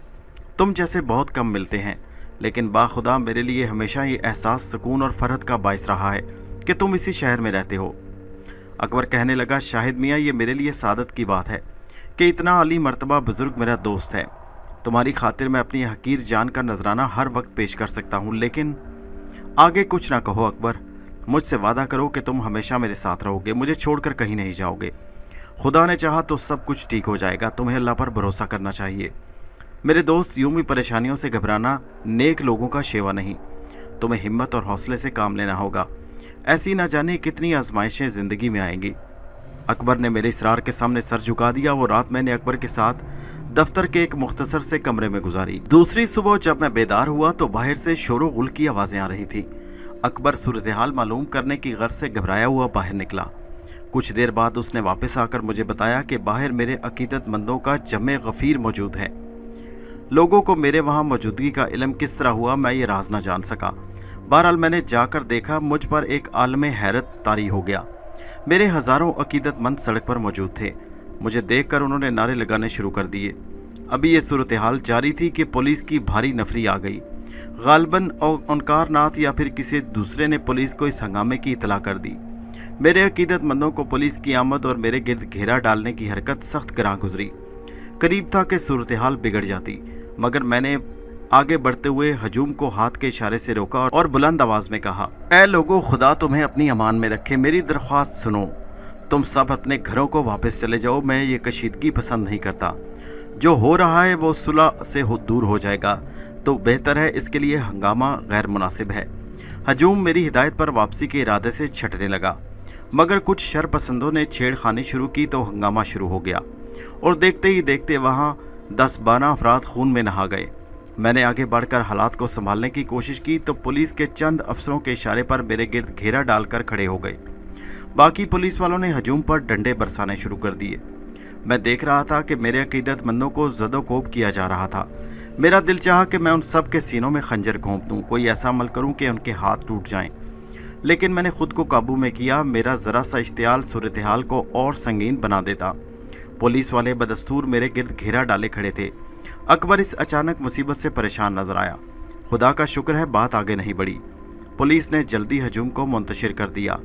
तुम जैसे बहुत कम मिलते हैं, लेकिन बाखुदा मेरे लिए हमेशा ये एहसास सुकून और फरहत का बाइस रहा है कि तुम इसी शहर में रहते हो। अकबर कहने लगा, शाहिद मियाँ, ये मेरे लिए सादत की बात है कि इतना अली मर्तबा बुज़ुर्ग मेरा दोस्त है। तुम्हारी खातिर मैं अपनी हकीर जान का नजराना हर वक्त पेश कर सकता हूँ, लेकिन आगे कुछ ना कहो अकबर। मुझसे वादा करो कि तुम हमेशा मेरे साथ रहोगे, मुझे छोड़कर कहीं नहीं जाओगे। खुदा ने चाहा तो सब कुछ ठीक हो जाएगा। तुम्हें अल्लाह पर भरोसा करना चाहिए। मेरे दोस्त, यूं भी परेशानियों से घबराना नेक लोगों का शेवा नहीं। तुम्हें हिम्मत और हौसले से काम लेना होगा। ऐसी ना जाने कितनी आजमाइशें ज़िंदगी में आएंगी। अकबर ने मेरे इसरार के सामने सर झुका दिया। वो रात मैंने अकबर के साथ दफ्तर के एक मुख्तसर से कमरे में गुजारी। दूसरी सुबह जब मैं बेदार हुआ तो बाहर से शोरो गुल की आवाज़ें आ रही थी। अकबर सूरत हाल मालूम करने की गर्ज से घबराया हुआ बाहर निकला। कुछ देर बाद उसने वापस आकर मुझे बताया कि बाहर मेरे अकीदतमंदों का जमे गफ़ीर मौजूद है। लोगों को मेरे वहाँ मौजूदगी का इल्म किस तरह हुआ, मैं ये राज ना जान सका। बहरहाल मैंने जाकर देखा, मुझ पर एक आलमे हैरत तारी हो गया। मेरे हज़ारों अकीदतमंद सड़क पर मौजूद थे। मुझे देखकर उन्होंने नारे लगाने शुरू कर दिए। अभी ये सूरत हाल जारी थी कि पुलिस की भारी नफरी आ गई। गालबन ओंकार नाथ या फिर किसी दूसरे ने पुलिस को इस हंगामे की इतला कर दी। मेरे अकीदतमंदों को पुलिस की आमद और मेरे गिर्द घेरा डालने की हरकत सख्त ग्रां गुजरी। करीब था कि सूरत हाल बिगड़ जाती, मगर मैंने आगे बढ़ते हुए हजूम को हाथ के इशारे से रोका और बुलंद आवाज़ में कहा, ऐ लोगों, खुदा तुम्हें अपनी अमान में रखे। मेरी दरख्वास्त सुनो। तुम सब अपने घरों को वापस चले जाओ। मैं ये कशीदगी पसंद नहीं करता। जो हो रहा है वो सुलह से दूर हो जाएगा तो बेहतर है। इसके लिए हंगामा गैर मुनासिब है। हजूम मेरी हिदायत पर वापसी के इरादे से छटने लगा, मगर कुछ शर पसंदों ने छेड़खानी शुरू की तो हंगामा शुरू हो गया और देखते ही देखते वहाँ 10-12 अफराद खून में नहा गए। मैंने आगे बढ़कर हालात को संभालने की कोशिश की तो पुलिस के चंद अफसरों के इशारे पर मेरे गिर्द घेरा डालकर खड़े हो गए। बाकी पुलिस वालों ने हजूम पर डंडे बरसाने शुरू कर दिए। मैं देख रहा था कि मेरे अकीदतमंदों को ज़दोकोब किया जा रहा था। मेरा दिल चाहा कि मैं उन सब के सीनों में खंजर घोंप दूं, कोई ऐसा अमल करूं कि उनके हाथ टूट जाएं। लेकिन मैंने खुद को काबू में किया। मेरा ज़रा सा इश्तियाल सूरत हाल को और संगीन बना देता। पुलिस वाले बदस्तूर मेरे गिर्द घेरा डाले खड़े थे। अकबर इस अचानक मुसीबत से परेशान नजर आया। खुदा का शुक्र है बात आगे नहीं बढ़ी। पुलिस ने जल्दी हजूम को मुंतशिर कर दिया।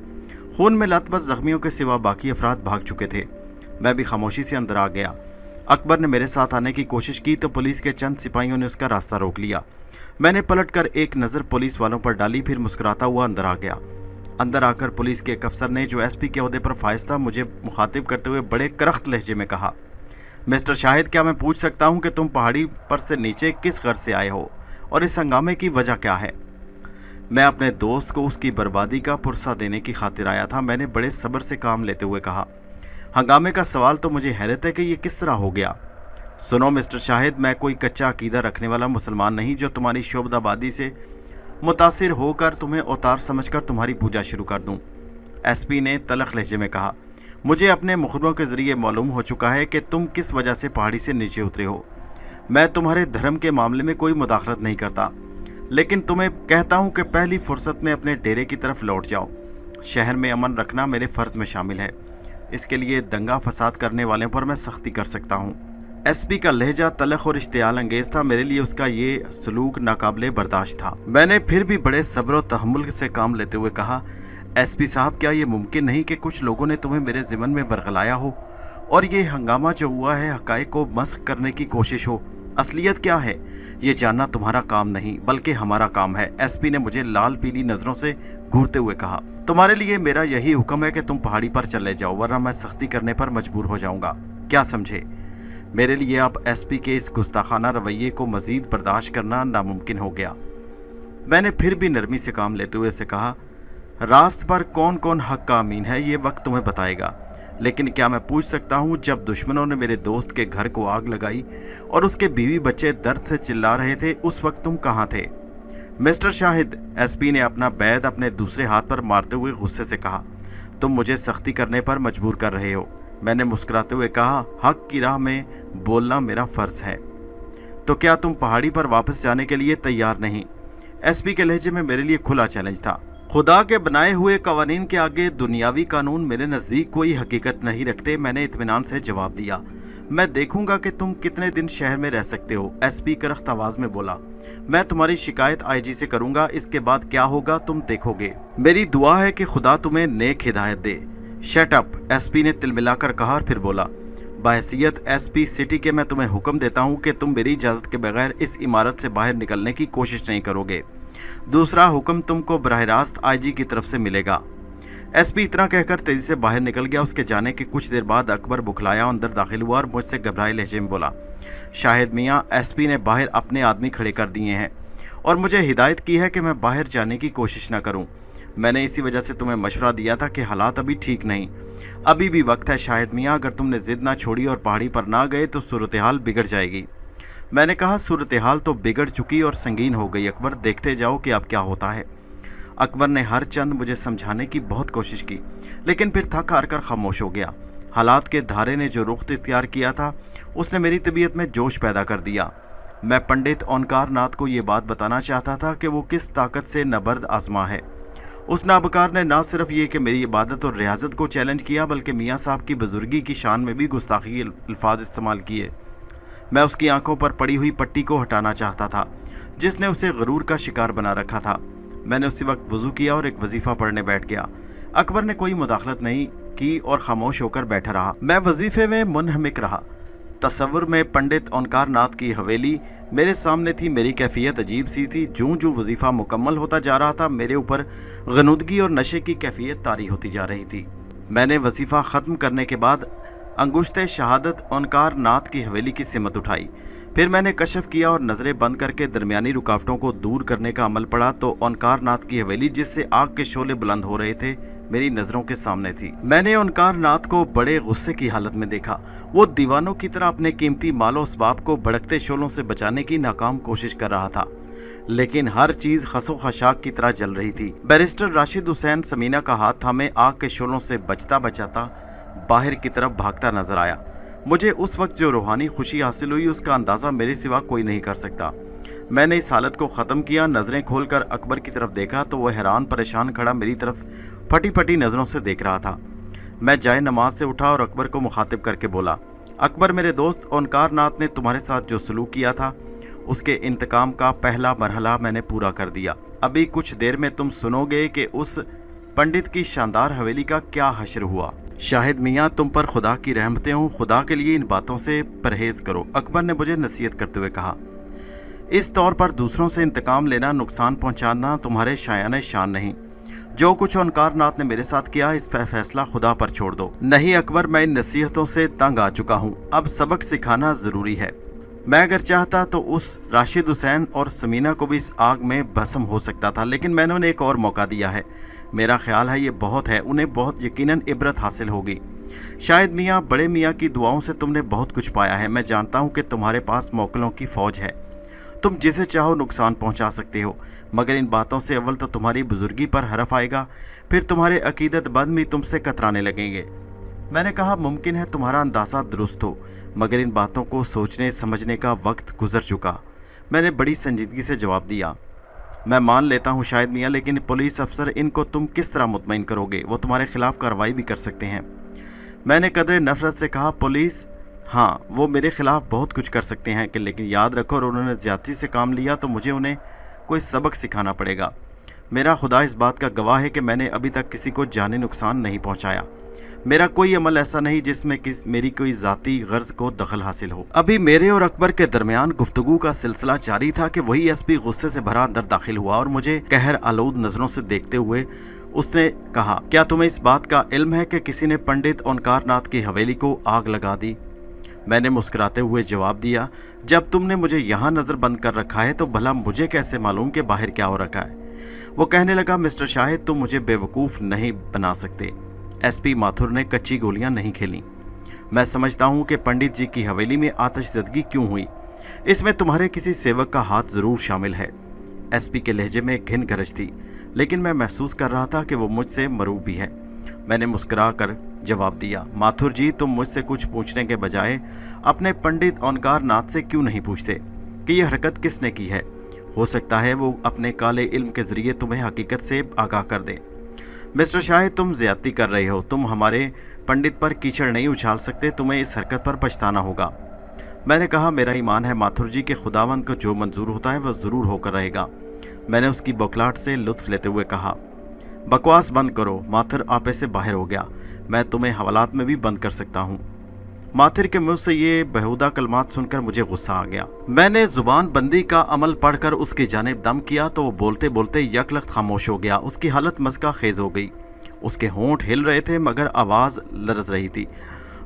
खून में लथपथ जख्मियों के सिवा बाकी अफराद भाग चुके थे। मैं भी खामोशी से अंदर आ गया। अकबर ने मेरे साथ आने की कोशिश की तो पुलिस के चंद सिपाहियों ने उसका रास्ता रोक लिया। मैंने पलटकर एक नज़र पुलिस वालों पर डाली, फिर मुस्कुराता हुआ अंदर आ गया। अंदर आकर पुलिस के एक अफसर ने, जो एसपी के ओहदे पर फाइज था, मुझे मुखातिब करते हुए बड़े करख्त लहजे में कहा, मिस्टर शाहिद, क्या मैं पूछ सकता हूं कि तुम पहाड़ी पर से नीचे किस गर्ज से आए हो और इस हंगामे की वजह क्या है? मैं अपने दोस्त को उसकी बर्बादी का पुरसा देने की खातिर आया था। मैंने बड़े सब्र से काम लेते हुए कहा, हंगामे का सवाल तो मुझे हैरत है कि ये किस तरह हो गया। सुनो मिस्टर शाहिद, मैं कोई कच्चा अकीदा रखने वाला मुसलमान नहीं जो तुम्हारी शोबदाबादी से मुतासिर होकर तुम्हें अवतार समझकर तुम्हारी पूजा शुरू कर दूं। एसपी ने तलख लहजे में कहा, मुझे अपने मुखबरों के जरिए मालूम हो चुका है कि तुम किस वजह से पहाड़ी से नीचे उतरे हो। मैं तुम्हारे धर्म के मामले में कोई मुदाखलत नहीं करता, लेकिन तुम्हें कहता हूं कि पहली फुर्सत में अपने डेरे की तरफ लौट जाओ। शहर में अमन रखना मेरे फ़र्ज़ में शामिल है। इसके लिए दंगा फसाद करने वालों पर मैं सख्ती कर सकता हूं। एसपी का लहजा तलख और इश्तियाल अंगेज था। मेरे लिए उसका ये सलूक नाकाबिले बर्दाश्त था। मैंने फिर भी बड़े सब्र और तहम्मुल से काम लेते हुए कहा, एसपी साहब, क्या ये मुमकिन नहीं कि कुछ लोगों ने तुम्हें मेरे ज़िम्मन में बरगलाया हो और ये हंगामा जो हुआ है हक़ाइक़ को मस्ख़ करने की कोशिश हो? असलियत क्या है ये जानना तुम्हारा काम नहीं बल्कि हमारा काम है। एसपी ने मुझे लाल पीली नज़रों से घूरते हुए कहा, तुम्हारे लिए मेरा यही हुक्म है कि तुम पहाड़ी पर चले जाओ, वरना मैं सख्ती करने पर मजबूर हो जाऊंगा। क्या समझे? मेरे लिए अब एसपी के इस गुस्ताखाना रवैये को मज़ीद बर्दाश्त करना नामुमकिन हो गया। मैंने फिर भी नरमी से काम लेते हुए उसे कहा, रास्त पर कौन कौन हक का अमीन है ये वक्त तुम्हें बताएगा, लेकिन क्या मैं पूछ सकता हूँ, जब दुश्मनों ने मेरे दोस्त के घर को आग लगाई और उसके बीवी बच्चे दर्द से चिल्ला रहे थे, उस वक्त तुम कहाँ थे? मिस्टर शाहिद, एसपी ने अपना बैद अपने दूसरे हाथ पर मारते हुए गुस्से से कहा, तुम मुझे सख्ती करने पर मजबूर कर रहे हो। मैंने मुस्कुराते हुए कहा, हक की राह में बोलना मेरा फ़र्ज़ है। तो क्या तुम पहाड़ी पर वापस जाने के लिए तैयार नहीं? एसपी के लहजे में मेरे लिए खुला चैलेंज था। खुदा के बनाए हुए कवानीन के आगे दुनियावी कानून मेरे नज़दीक कोई हकीकत नहीं रखते। मैंने इत्मीनान से जवाब दिया, मैं देखूंगा कि तुम कितने दिन शहर में रह सकते हो। एसपी करख्त आवाज़ में बोला, मैं तुम्हारी शिकायत आईजी से करूंगा, इसके बाद क्या होगा तुम देखोगे। मेरी दुआ है कि खुदा तुम्हें नेक हिदायत दे। शट अप, एसपी ने तिलमिलाकर कहा और फिर बोला, बहैसियत एसपी सिटी के मैं तुम्हें हुक्म देता हूं कि तुम मेरी इजाज़त के बगैर इस इमारत से बाहर निकलने की कोशिश नहीं करोगे। दूसरा हुक्म तुमको बराह रास्त आईजी की तरफ से मिलेगा। एसपी इतना कहकर तेजी से बाहर निकल गया। उसके जाने के कुछ देर बाद अकबर बुखलाया अंदर दाखिल हुआ और मुझसे घबराए लहजे में बोला, शाहिद मियाँ, एसपी ने बाहर अपने आदमी खड़े कर दिए हैं और मुझे हिदायत की है कि मैं बाहर जाने की कोशिश न करूं। मैंने इसी वजह से तुम्हें मशवरा दिया था कि हालात अभी ठीक नहीं। अभी भी वक्त है शाहिद मियाँ, अगर तुमने जिद ना छोड़ी और पहाड़ी पर ना गए तो सूरत हाल बिगड़ जाएगी। मैंने कहा, सूरत हाल तो बिगड़ चुकी और संगीन हो गई अकबर, देखते जाओ कि अब क्या होता है। अकबर ने हर चंद मुझे समझाने की बहुत कोशिश की, लेकिन फिर थक हार कर खामोश हो गया। हालात के धारे ने जो रुख इख्तियार किया था उसने मेरी तबीयत में जोश पैदा कर दिया। मैं पंडित ओंकार नाथ को ये बात बताना चाहता था कि वो किस ताकत से नबर्द आजमा है। उस नाबकार ने ना सिर्फ ये कि मेरी इबादत और रियाजत को चैलेंज किया, बल्कि मियाँ साहब की बुजुर्गी की शान में भी गुस्ताखी अल्फाज इस्तेमाल किए। मैं उसकी आंखों पर पड़ी हुई पट्टी को हटाना चाहता था जिसने उसे गरूर का शिकार बना रखा था। मैंने उसी वक्त वज़ू किया और एक वजीफ़ा पढ़ने बैठ गया। अकबर ने कोई मुदाखलत नहीं की और खामोश होकर बैठा रहा। मैं वजीफे में मुनहमिक रहा। तसव्वुर में पंडित ओंकार नाथ की हवेली मेरे सामने थी। मेरी कैफियत अजीब सी थी। जूं जूं वजीफ़ा मुकम्मल होता जा रहा था, मेरे ऊपर गनुदगी और नशे की कैफियत तारी होती जा रही थी। मैंने वजीफ़ा ख़त्म करने के बाद अंगुश्ते शहादत ओंकार नाथ की हवेली की सिमत उठाई। फिर मैंने कशफ किया और नज़रें बंद करके दरमियानी रुकावटों को दूर करने का अमल पड़ा तो ओंकार नाथ की हवेली, जिससे आग के शोले बुलंद हो रहे थे, मेरी नज़रों के सामने थी। मैंने ओंकार नाथ को बड़े गुस्से की हालत में देखा। वो दीवानों की तरह अपने कीमती मालो असबाब को भड़कते शोलों से बचाने की नाकाम कोशिश कर रहा था, लेकिन हर चीज़ खसो खशाक की तरह जल रही थी। बैरिस्टर राशिद हुसैन समीना का हाथ थामे आग के शोलों से बचता बचाता बाहर की तरफ भागता नजर आया। मुझे उस वक्त जो रूहानी खुशी हासिल हुई उसका अंदाज़ा मेरे सिवा कोई नहीं कर सकता। मैंने इस हालत को ख़त्म किया, नज़रें खोलकर अकबर की तरफ देखा तो वह हैरान परेशान खड़ा मेरी तरफ फटी फटी नज़रों से देख रहा था। मैं जाए नमाज से उठा और अकबर को मुखातिब करके बोला, अकबर मेरे दोस्त, ओंकार नाथ ने तुम्हारे साथ जो सलूक किया था उसके इंतकाम का पहला मरहला मैंने पूरा कर दिया। अभी कुछ देर में तुम सुनोगे कि उस पंडित की शानदार हवेली का क्या हश्र हुआ। शाहिद मियाँ, तुम पर खुदा की रहमतें हों, खुदा के लिए इन बातों से परहेज करो, अकबर ने मुझे नसीहत करते हुए कहा। इस तौर पर दूसरों से इंतकाम लेना, नुकसान पहुंचाना तुम्हारे शायाने शान नहीं। जो कुछ ओंकार नाथ ने मेरे साथ किया इस फैसला खुदा पर छोड़ दो। नहीं अकबर, मैं इन नसीहतों से तंग आ चुका हूँ, अब सबक सिखाना ज़रूरी है। मैं अगर चाहता तो उस राशिद हुसैन और समीना को भी इस आग में भस्म हो सकता था, लेकिन मैंने उन्हें एक और मौका दिया है। मेरा ख्याल है ये बहुत है, उन्हें बहुत यकीनन इबरत हासिल होगी। शायद मियाँ, बड़े मियाँ की दुआओं से तुमने बहुत कुछ पाया है। मैं जानता हूँ कि तुम्हारे पास मोकलों की फ़ौज है, तुम जिसे चाहो नुकसान पहुँचा सकते हो, मगर इन बातों से अव्वल तो तुम्हारी बुजुर्गी पर हरफ आएगा, फिर तुम्हारे अकीदत बंद भी तुमसे कतराने लगेंगे। मैंने कहा, मुमकिन है तुम्हारा अंदाज़ा दुरुस्त हो, मगर इन बातों को सोचने समझने का वक्त गुजर चुका। मैंने बड़ी संजीदगी से जवाब दिया, मैं मान लेता हूँ शायद मियाँ, लेकिन पुलिस अफसर, इनको तुम किस तरह मुतमईन करोगे? वो तुम्हारे खिलाफ कार्रवाई भी कर सकते हैं। मैंने कदरे नफरत से कहा, पुलिस, हाँ वो मेरे खिलाफ बहुत कुछ कर सकते हैं, कि लेकिन याद रखो, और उन्होंने ज़्यादती से काम लिया तो मुझे उन्हें कोई सबक सिखाना पड़ेगा। मेरा खुदा इस बात का गवाह है कि मैंने अभी तक किसी को जानी नुकसान नहीं पहुँचाया। मेरा कोई अमल ऐसा नहीं जिसमें मेरी कोई ज़ाती गर्ज को दखल हासिल हो। अभी मेरे और अकबर के दरमियान गुफ्तगू का सिलसिला जारी था कि वही एसपी गुस्से से भरा अंदर दाखिल हुआ और मुझे कहर आलूद नज़रों से देखते हुए उसने कहा, क्या तुम्हें इस बात का इल्म है कि किसी ने पंडित ओंकार नाथ की हवेली को आग लगा दी? मैंने मुस्कुराते हुए जवाब दिया, जब तुमने मुझे यहाँ नज़र बंद कर रखा है तो भला मुझे कैसे मालूम कि बाहर क्या हो रखा है? वो कहने लगा, मिस्टर शाहिद, तुम मुझे बेवकूफ़ नहीं बना सकते। एसपी माथुर ने कच्ची गोलियां नहीं खेली। मैं समझता हूं कि पंडित जी की हवेली में आतिशज़दगी क्यों हुई, इसमें तुम्हारे किसी सेवक का हाथ ज़रूर शामिल है। एसपी के लहजे में घिन गरज थी, लेकिन मैं महसूस कर रहा था कि वो मुझसे मरूब भी है। मैंने मुस्कुरा कर जवाब दिया, माथुर जी, तुम मुझसे कुछ पूछने के बजाय अपने पंडित ओंकार नाथ से क्यों नहीं पूछते कि यह हरकत किसने की है? हो सकता है वो अपने काले इल्म के ज़रिए तुम्हें हकीकत से आगाह कर दें। मिस्टर शाहिद, तुम ज़्यादती कर रहे हो, तुम हमारे पंडित पर कीचड़ नहीं उछाल सकते, तुम्हें इस हरकत पर पछताना होगा। मैंने कहा, मेरा ईमान है माथुर जी के खुदावंद को जो मंजूर होता है वह ज़रूर होकर रहेगा। मैंने उसकी बौखलाहट से लुत्फ़ लेते हुए कहा, बकवास बंद करो। माथुर आपे से बाहर हो गया, मैं तुम्हें हवालात में भी बंद कर सकता हूँ। माथिर के मुंह से ये बेहुदा कलमात सुनकर मुझे गुस्सा आ गया। मैंने जुबान बंदी का अमल पढ़कर उसकी जानिब दम किया तो वो बोलते बोलते यकलख्त खामोश हो गया। उसकी हालत मज़का खेज हो गई, उसके होंठ हिल रहे थे मगर आवाज़ लरज रही थी।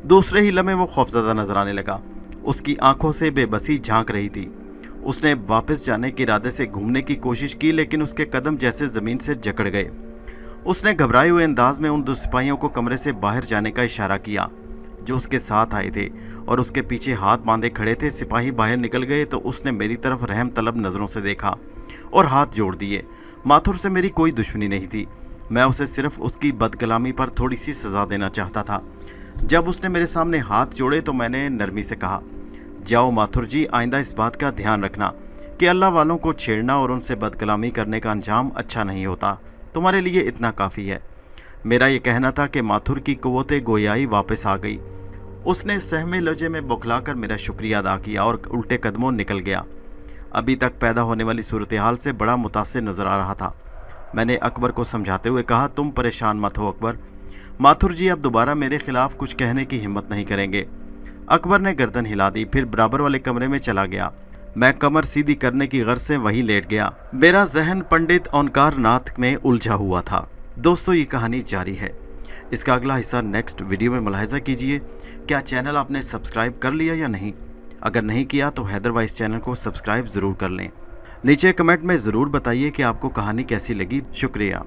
दूसरे ही लम्हे वो खौफजदा नजर आने लगा, उसकी आंखों से बेबसी झांक रही थी। उसने वापस जाने के इरादे से घूमने की कोशिश की, लेकिन उसके कदम जैसे ज़मीन से जकड़ गए। उसने घबराए हुए अंदाज में उन दो सिपाहियों को कमरे से बाहर जाने का इशारा किया जो उसके साथ आए थे और उसके पीछे हाथ बांधे खड़े थे। सिपाही बाहर निकल गए तो उसने मेरी तरफ रहम तलब नज़रों से देखा और हाथ जोड़ दिए। माथुर से मेरी कोई दुश्मनी नहीं थी, मैं उसे सिर्फ उसकी बदकलामी पर थोड़ी सी सज़ा देना चाहता था। जब उसने मेरे सामने हाथ जोड़े तो मैंने नरमी से कहा, जाओ माथुर जी, आइंदा इस बात का ध्यान रखना कि अल्लाह वालों को छेड़ना और उनसे बदकलामी करने का अंजाम अच्छा नहीं होता। तुम्हारे लिए इतना काफ़ी है। मेरा ये कहना था कि माथुर की क़ुव्वत गोयाई वापस आ गई। उसने सहमे लहजे में बौखलाकर मेरा शुक्रिया अदा किया और उल्टे कदमों निकल गया। अभी तक पैदा होने वाली सूरत हाल से बड़ा मुतासिर नज़र आ रहा था। मैंने अकबर को समझाते हुए कहा, तुम परेशान मत हो अकबर, माथुर जी अब दोबारा मेरे खिलाफ कुछ कहने की हिम्मत नहीं करेंगे। अकबर ने गर्दन हिला दी, फिर बराबर वाले कमरे में चला गया। मैं कमर सीधी करने की गर्ज से वहीं लेट गया। मेरा जहन पंडित ओंकार नाथ में उलझा हुआ था। दोस्तों, ये कहानी जारी है, इसका अगला हिस्सा नेक्स्ट वीडियो में मुलाहिजा कीजिए। क्या चैनल आपने सब्सक्राइब कर लिया या नहीं? अगर नहीं किया तो हैदर वाइस चैनल को सब्सक्राइब ज़रूर कर लें। नीचे कमेंट में ज़रूर बताइए कि आपको कहानी कैसी लगी। शुक्रिया।